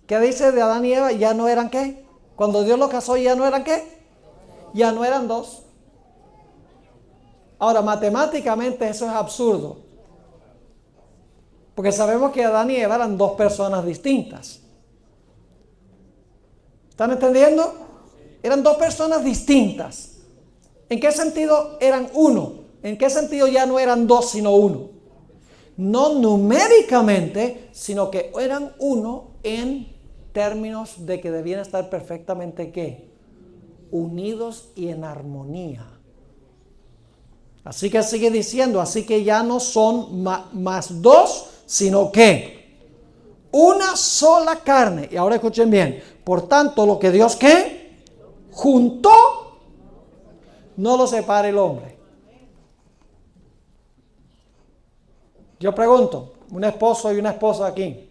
Speaker 1: ¿Qué dice de Adán y Eva? Ya no eran ¿qué? Cuando Dios los casó, ya no eran ¿qué? Ya no eran 2. Ahora, matemáticamente eso es absurdo, porque sabemos que Adán y Eva eran 2 personas distintas. ¿Están entendiendo? Eran 2 personas distintas. ¿En qué sentido eran uno? ¿En qué sentido ya no eran dos, sino uno? No numéricamente, sino que eran uno en términos de que debían estar perfectamente, ¿qué? Unidos y en armonía. Así que sigue diciendo, así que ya no son más dos, sino que una sola carne. Y ahora escuchen bien, por tanto, lo que Dios, ¿qué? Juntó, no lo separe el hombre. Yo pregunto, un esposo y una esposa aquí,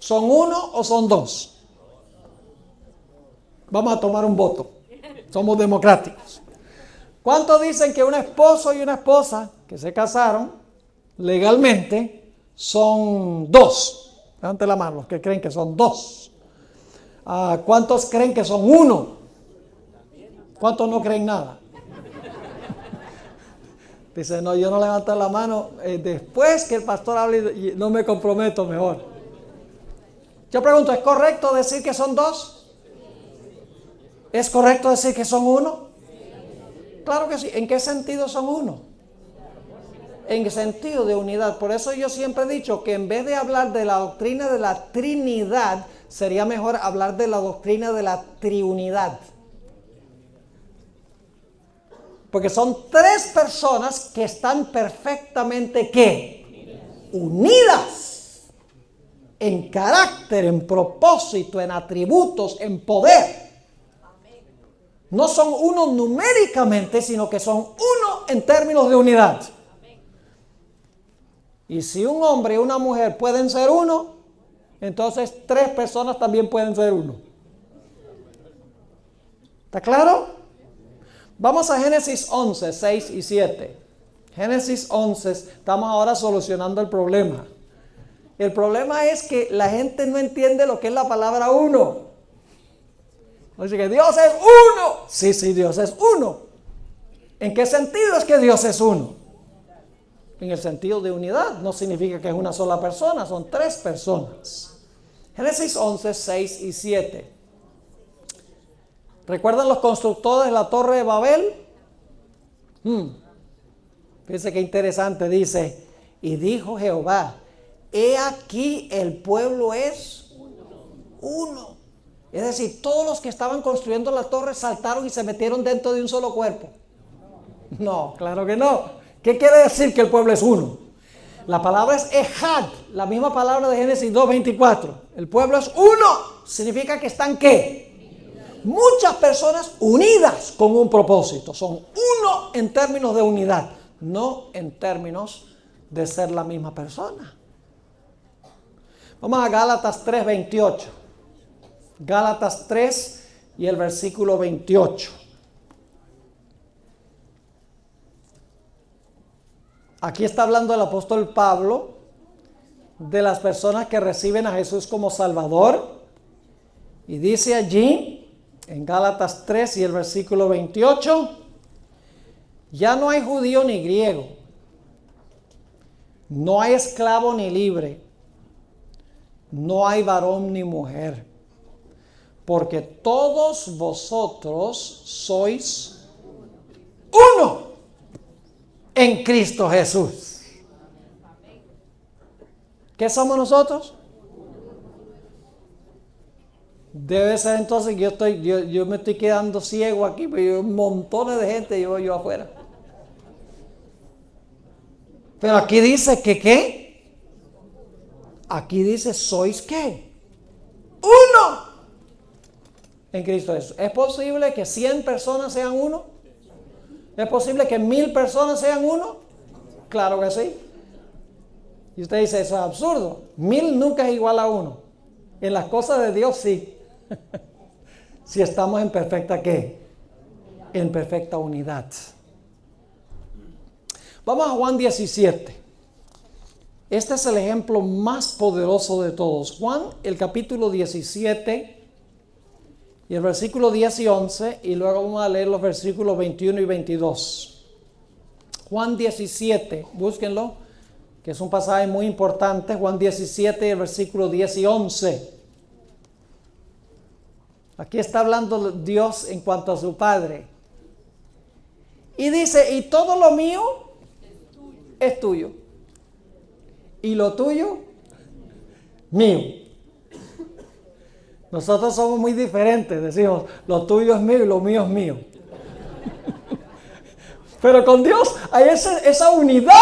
Speaker 1: ¿son uno o son dos? Vamos a tomar un voto. Somos democráticos. ¿Cuántos dicen que un esposo y una esposa que se casaron legalmente son dos? Levanten la mano los que creen que son dos. ¿Cuántos creen que son uno? ¿Cuántos no creen nada? Dice, no, yo no levanto la mano. Después que el pastor hable, no me comprometo mejor. Yo pregunto, ¿es correcto decir que son dos? ¿Es correcto decir que son uno? Claro que sí. ¿En qué sentido son uno? En el sentido de unidad. Por eso yo siempre he dicho que en vez de hablar de la doctrina de la Trinidad, sería mejor hablar de la doctrina de la triunidad. Porque son tres personas que están perfectamente, ¿qué? Unidas. En carácter, en propósito, en atributos, en poder. No son uno numéricamente, sino que son uno en términos de unidad. Y si un hombre y una mujer pueden ser uno, entonces tres personas también pueden ser uno. ¿Está claro? Vamos a Génesis 11, 6 y 7. Génesis 11, estamos ahora solucionando el problema. El problema es que la gente no entiende lo que es la palabra uno. Dice que Dios es uno. Sí, Dios es uno. ¿En qué sentido es que Dios es uno? En el sentido de unidad. No significa que es una sola persona, son tres personas. Génesis 11, 6 y 7. ¿Recuerdan los constructores de la Torre de Babel? Fíjense qué interesante, dice, y dijo Jehová, he aquí el pueblo es uno. Es decir, todos los que estaban construyendo la torre saltaron y se metieron dentro de un solo cuerpo. No, claro que no. ¿Qué quiere decir que el pueblo es uno? La palabra es Ejad, la misma palabra de Génesis 2:24. El pueblo es uno. Significa que están ¿qué? Muchas personas unidas con un propósito. Son uno en términos de unidad, no en términos de ser la misma persona. Vamos a Gálatas 3:28. Gálatas 3 y el versículo 28. Aquí está hablando el apóstol Pablo de las personas que reciben a Jesús como Salvador. Y dice allí, en Gálatas 3 y el versículo 28, ya no hay judío ni griego, no hay esclavo ni libre, no hay varón ni mujer, porque todos vosotros sois uno en Cristo Jesús. ¿Qué somos nosotros? Debe ser entonces que yo me estoy quedando ciego aquí, pero hay montones de gente llevo yo afuera. Pero aquí dice que ¿qué? Aquí dice sois ¿qué? Uno en Cristo Jesús. ¿Es posible que 100 personas sean uno? ¿Es posible que 1000 personas sean uno? Claro que sí. Y usted dice, eso es absurdo. 1000 nunca es igual a uno. En las cosas de Dios sí. Si estamos en perfecta ¿qué? En perfecta unidad. Vamos a Juan 17. Este es el ejemplo más poderoso de todos. Juan, el capítulo 17 y el versículo 10 y 11, y luego vamos a leer los versículos 21 y 22. Juan 17, búsquenlo, que es un pasaje muy importante. Juan 17, el versículo 10 y 11. Aquí está hablando Dios en cuanto a su Padre. Y dice, y todo lo mío es tuyo. Y lo tuyo, mío. Nosotros somos muy diferentes. Decimos, lo tuyo es mío y lo mío es mío. Pero con Dios hay esa unidad.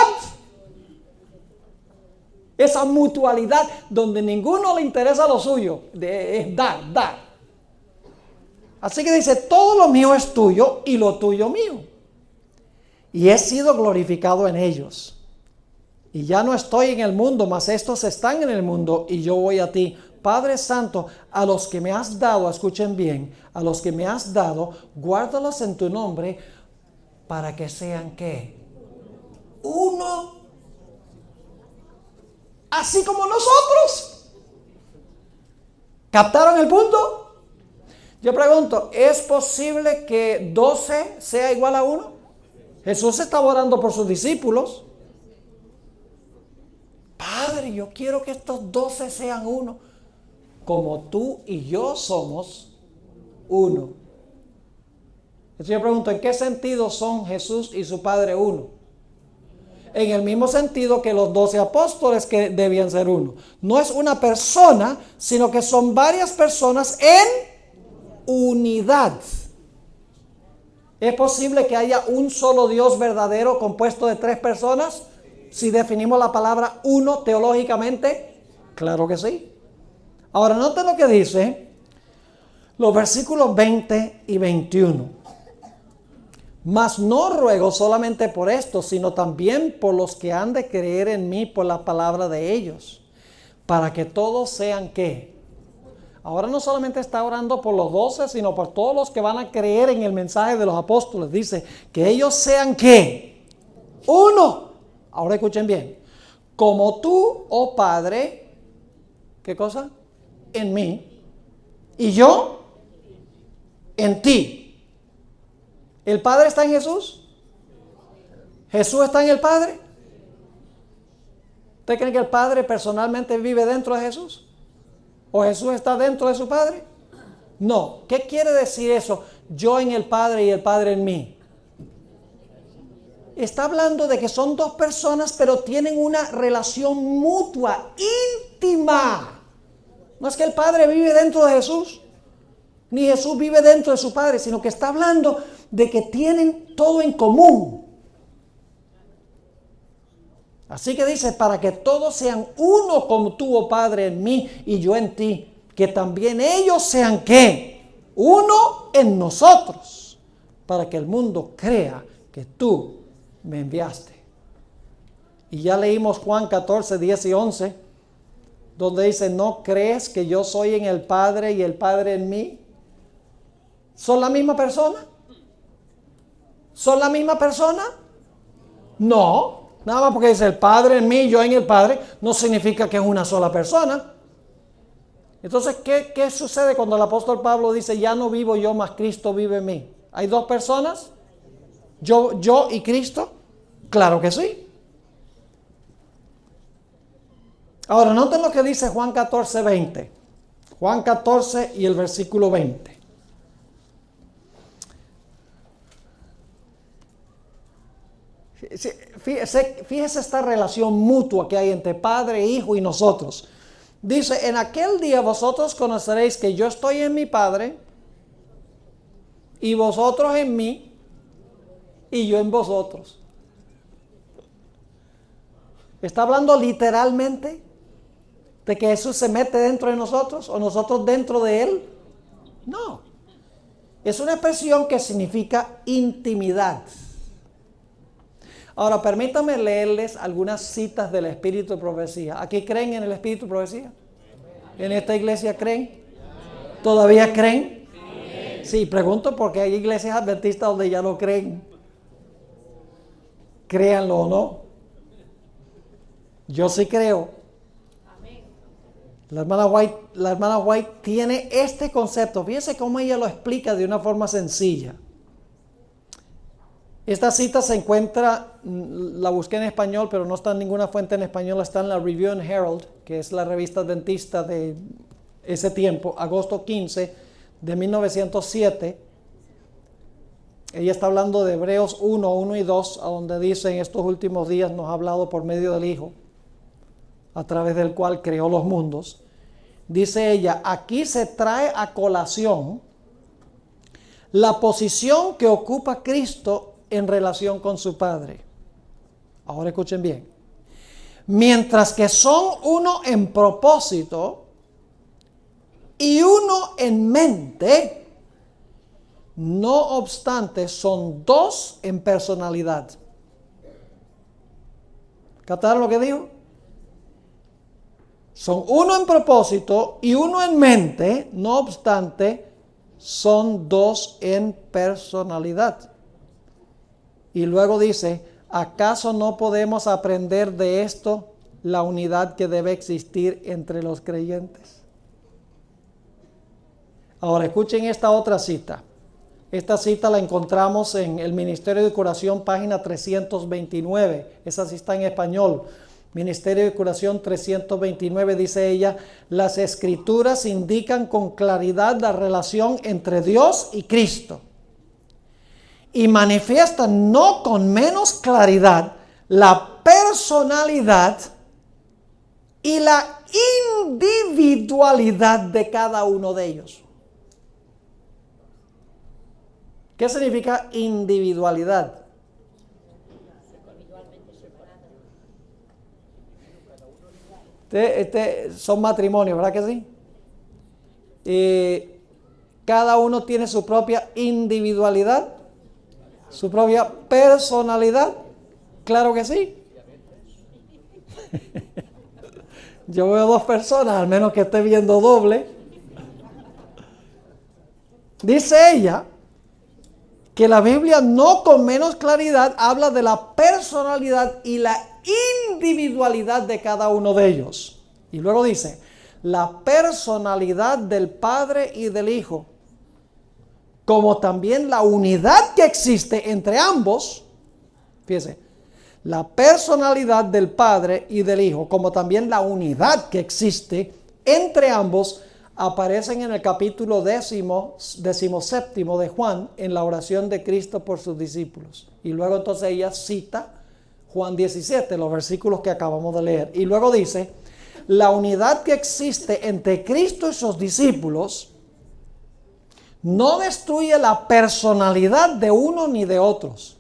Speaker 1: Esa mutualidad donde ninguno le interesa lo suyo. Es dar. Así que dice, todo lo mío es tuyo y lo tuyo mío. Y he sido glorificado en ellos. Y ya no estoy en el mundo, mas estos están en el mundo y yo voy a ti. Padre Santo, a los que me has dado, escuchen bien, a los que me has dado, guárdalos en tu nombre para que sean ¿qué? Uno. Así como nosotros. ¿Captaron el punto? Yo pregunto, ¿es posible que 12 sea igual a 1? Jesús estaba orando por sus discípulos. Padre, yo quiero que estos 12 sean uno, como tú y yo somos uno. Entonces yo pregunto, ¿en qué sentido son Jesús y su Padre uno? En el mismo sentido que los 12 apóstoles que debían ser uno. No es una persona, sino que son varias personas en unidad. ¿Es posible que haya un solo Dios verdadero compuesto de 3 personas? Si definimos la palabra uno teológicamente, claro que sí. Ahora noten lo que dice los versículos 20 y 21. Mas no ruego solamente por esto, sino también por los que han de creer en mí por la palabra de ellos, para que todos sean ¿qué? Ahora no solamente está orando por los 12, sino por todos los que van a creer en el mensaje de los apóstoles. Dice, que ellos sean ¿qué? Uno. Ahora escuchen bien. Como tú, oh Padre, ¿qué cosa? En mí. Y yo en ti. ¿El Padre está en Jesús? ¿Jesús está en el Padre? ¿Usted cree que el Padre personalmente vive dentro de Jesús? ¿O Jesús está dentro de su Padre? No. ¿Qué quiere decir eso? Yo en el Padre y el Padre en mí. Está hablando de que son 2 personas, pero tienen una relación mutua, íntima. No es que el Padre vive dentro de Jesús, ni Jesús vive dentro de su Padre, sino que está hablando de que tienen todo en común. Así que dice, para que todos sean uno como tú, oh Padre, en mí y yo en ti, que también ellos sean ¿qué? Uno en nosotros, para que el mundo crea que tú me enviaste. Y ya leímos Juan 14, 10 y 11, donde dice, ¿no crees que yo soy en el Padre y el Padre en mí? ¿Son la misma persona? ¿Son la misma persona? No. Nada más porque dice el Padre en mí y yo en el Padre, no significa que es una sola persona. Entonces, ¿qué sucede cuando el apóstol Pablo dice, ya no vivo yo, mas Cristo vive en mí? ¿Hay 2 personas? ¿Yo y Cristo? Claro que sí. Ahora, noten lo que dice Juan 14, 20. Juan 14 y el versículo 20. Fíjese esta relación mutua que hay entre Padre, Hijo y nosotros. Dice, en aquel día vosotros conoceréis que yo estoy en mi Padre y vosotros en mí y yo en vosotros. ¿Está hablando literalmente de que Jesús se mete dentro de nosotros o nosotros dentro de Él? No. Es una expresión que significa intimidad. Ahora, permítanme leerles algunas citas del Espíritu de Profecía. ¿Aquí creen en el Espíritu de Profecía? ¿En esta iglesia creen? ¿Todavía creen? Sí, pregunto porque hay iglesias adventistas donde ya no creen. Créanlo o no. Yo sí creo. La hermana White tiene este concepto. Fíjense cómo ella lo explica de una forma sencilla. Esta cita se encuentra, la busqué en español, pero no está en ninguna fuente en español, está en la Review and Herald, que es la revista adventista de ese tiempo, agosto 15 de 1907. Ella está hablando de Hebreos 1 y 2, a donde dice: en estos últimos días nos ha hablado por medio del Hijo, a través del cual creó los mundos. Dice ella, aquí se trae a colación la posición que ocupa Cristo en relación con su Padre. Ahora escuchen bien. Mientras que son uno en propósito y uno en mente, no obstante son dos en personalidad. ¿Captaron lo que dijo? Son uno en propósito y uno en mente, no obstante son dos en personalidad. Y luego dice, ¿acaso no podemos aprender de esto la unidad que debe existir entre los creyentes? Ahora escuchen esta otra cita. Esta cita la encontramos en el Ministerio de Curación, página 329. Esa sí está en español. Ministerio de Curación 329, dice ella, las Escrituras indican con claridad la relación entre Dios y Cristo y manifiestan no con menos claridad la personalidad y la individualidad de cada uno de ellos. ¿Qué significa individualidad? Son matrimonios, ¿verdad que sí? Cada uno tiene su propia individualidad, su propia personalidad. Claro que sí. Yo veo dos personas, al menos que esté viendo doble. Dice ella que la Biblia no con menos claridad habla de la personalidad y la individualidad de cada uno de ellos. Y luego dice, la personalidad del Padre y del Hijo, como también la unidad que existe entre ambos. Fíjese, la personalidad del Padre y del Hijo, como también la unidad que existe entre ambos, aparecen en el capítulo 17 de Juan, en la oración de Cristo por sus discípulos. Y luego entonces ella cita Juan 17, los versículos que acabamos de leer. Y luego dice, la unidad que existe entre Cristo y sus discípulos no destruye la personalidad de uno ni de otros.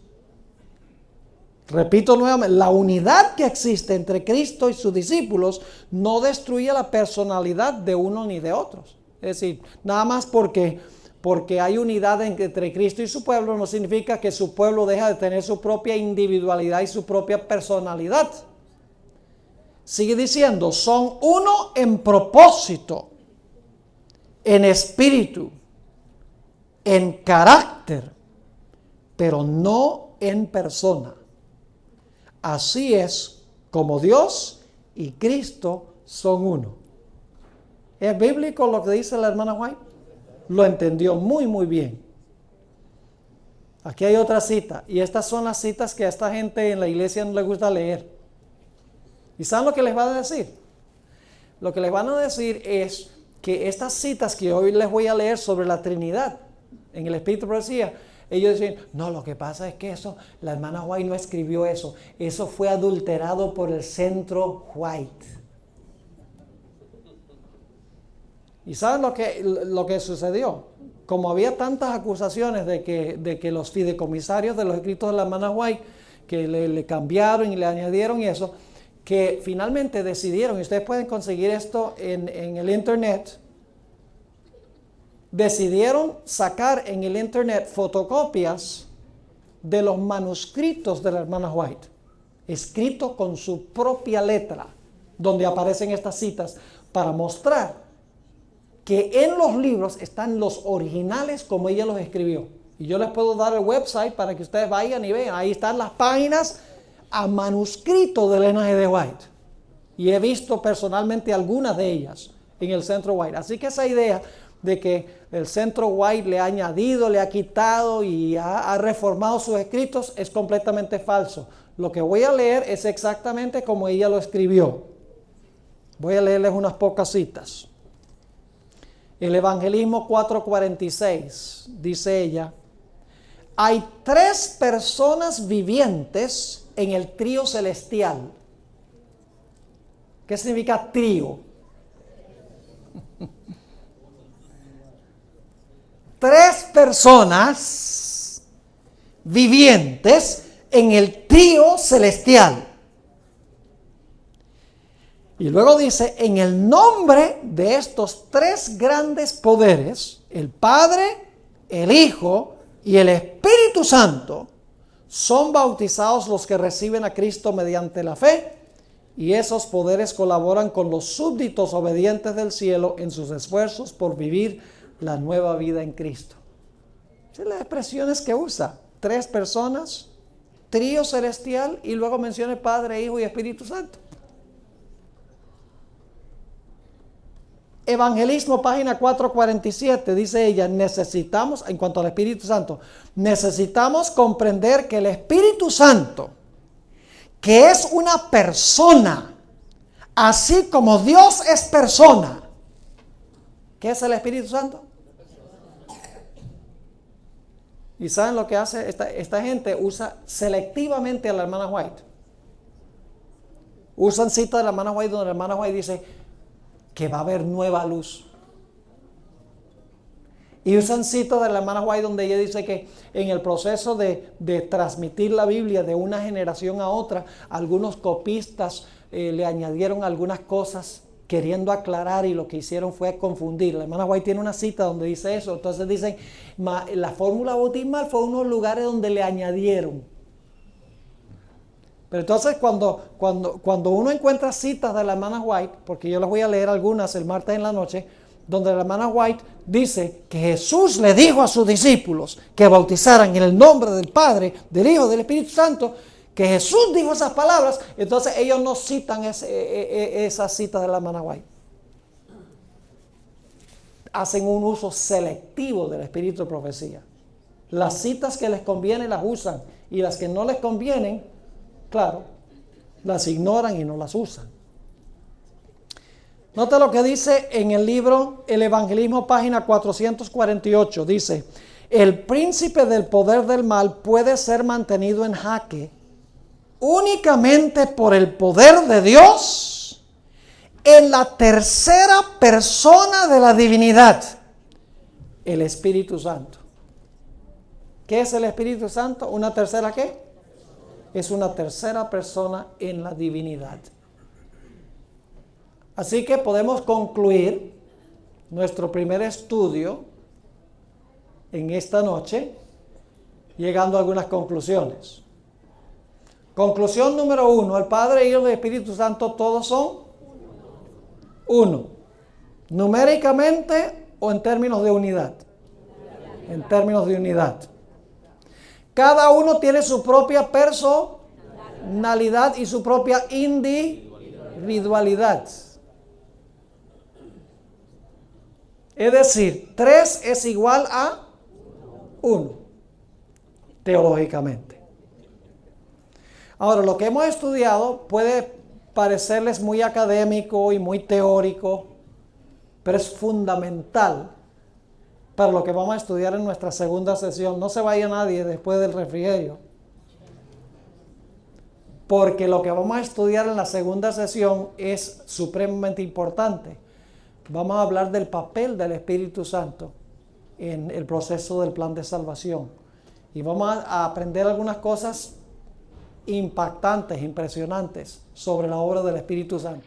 Speaker 1: Repito nuevamente, la unidad que existe entre Cristo y sus discípulos no destruye la personalidad de uno ni de otros. Es decir, nada más porque hay unidad entre Cristo y su pueblo no significa que su pueblo deja de tener su propia individualidad y su propia personalidad. Sigue diciendo, son uno en propósito, en espíritu, en carácter, pero no en persona. Así es como Dios y Cristo son uno. ¿Es bíblico lo que dice la hermana White? Lo entendió muy, muy bien. Aquí hay otra cita. Y estas son las citas que a esta gente en la iglesia no le gusta leer. ¿Y saben lo que les va a decir? Lo que les van a decir es que estas citas que hoy les voy a leer sobre la Trinidad, en el Espíritu de Profecía, ellos dicen, no, lo que pasa es que eso, la hermana White no escribió eso. Eso fue adulterado por el Centro White. ¿Y saben lo que sucedió? Como había tantas acusaciones de que los fideicomisarios de los escritos de la hermana White, que le cambiaron y le añadieron y eso, que finalmente decidieron, y ustedes pueden conseguir esto en el internet, decidieron sacar en el internet fotocopias de los manuscritos de la hermana White, escritos con su propia letra, donde aparecen estas citas, para mostrar que en los libros están los originales como ella los escribió. Y yo les puedo dar el website para que ustedes vayan y vean. Ahí están las páginas a manuscrito de Elena G. de White. Y he visto personalmente algunas de ellas en el Centro White. Así que esa idea de que el Centro White le ha añadido, le ha quitado y ha reformado sus escritos es completamente falso. Lo que voy a leer es exactamente como ella lo escribió. Voy a leerles unas pocas citas. El Evangelismo 4:46, dice ella, hay 3 personas vivientes en el trío celestial. ¿Qué significa trío? 3 personas vivientes en el trío celestial. Y luego dice, en el nombre de estos 3 grandes poderes, el Padre, el Hijo y el Espíritu Santo, son bautizados los que reciben a Cristo mediante la fe, y esos poderes colaboran con los súbditos obedientes del cielo en sus esfuerzos por vivir la nueva vida en Cristo. Esas son las expresiones que usa. 3 personas, trío celestial, y luego menciona Padre, Hijo y Espíritu Santo. Evangelismo, página 447, dice ella, necesitamos, en cuanto al Espíritu Santo, necesitamos comprender que el Espíritu Santo, que es una persona, así como Dios es persona. ¿Qué es el Espíritu Santo? ¿Y saben lo que hace esta gente? Usa selectivamente a la hermana White. Usan cita de la hermana White donde la hermana White dice que va a haber nueva luz. Y usan citas de la hermana White donde ella dice que en el proceso de transmitir la Biblia de una generación a otra, algunos copistas le añadieron algunas cosas queriendo aclarar, y lo que hicieron fue confundir. La hermana White tiene una cita donde dice eso. Entonces dicen, la fórmula bautismal fue unos lugares donde le añadieron. Pero entonces cuando uno encuentra citas de la hermana White, porque yo les voy a leer algunas el martes en la noche, donde la hermana White dice que Jesús le dijo a sus discípulos que bautizaran en el nombre del Padre, del Hijo y del Espíritu Santo, que Jesús dijo esas palabras, entonces ellos no citan esas citas de la hermana White. Hacen un uso selectivo del espíritu de profecía. Las citas que les convienen las usan, y las que no les convienen, claro, las ignoran y no las usan. Nota lo que dice en el libro El Evangelismo, página 448. Dice, el príncipe del poder del mal puede ser mantenido en jaque únicamente por el poder de Dios en la tercera persona de la divinidad, el Espíritu Santo. ¿Qué es el Espíritu Santo? ¿Una tercera qué? Es una tercera persona en la divinidad. Así que podemos concluir nuestro primer estudio en esta noche llegando a algunas conclusiones. Conclusión número 1, el Padre, Hijo y el Espíritu Santo todos son uno. Numéricamente o en términos de unidad. En términos de unidad. Cada uno tiene su propia personalidad y su propia individualidad. Es decir, 3 es igual a 1, teológicamente. Ahora, lo que hemos estudiado puede parecerles muy académico y muy teórico, pero es fundamental para lo que vamos a estudiar en nuestra segunda sesión. No se vaya nadie después del refrigerio, porque lo que vamos a estudiar en la segunda sesión es supremamente importante. Vamos a hablar del papel del Espíritu Santo en el proceso del plan de salvación, y vamos a aprender algunas cosas impactantes, impresionantes sobre la obra del Espíritu Santo.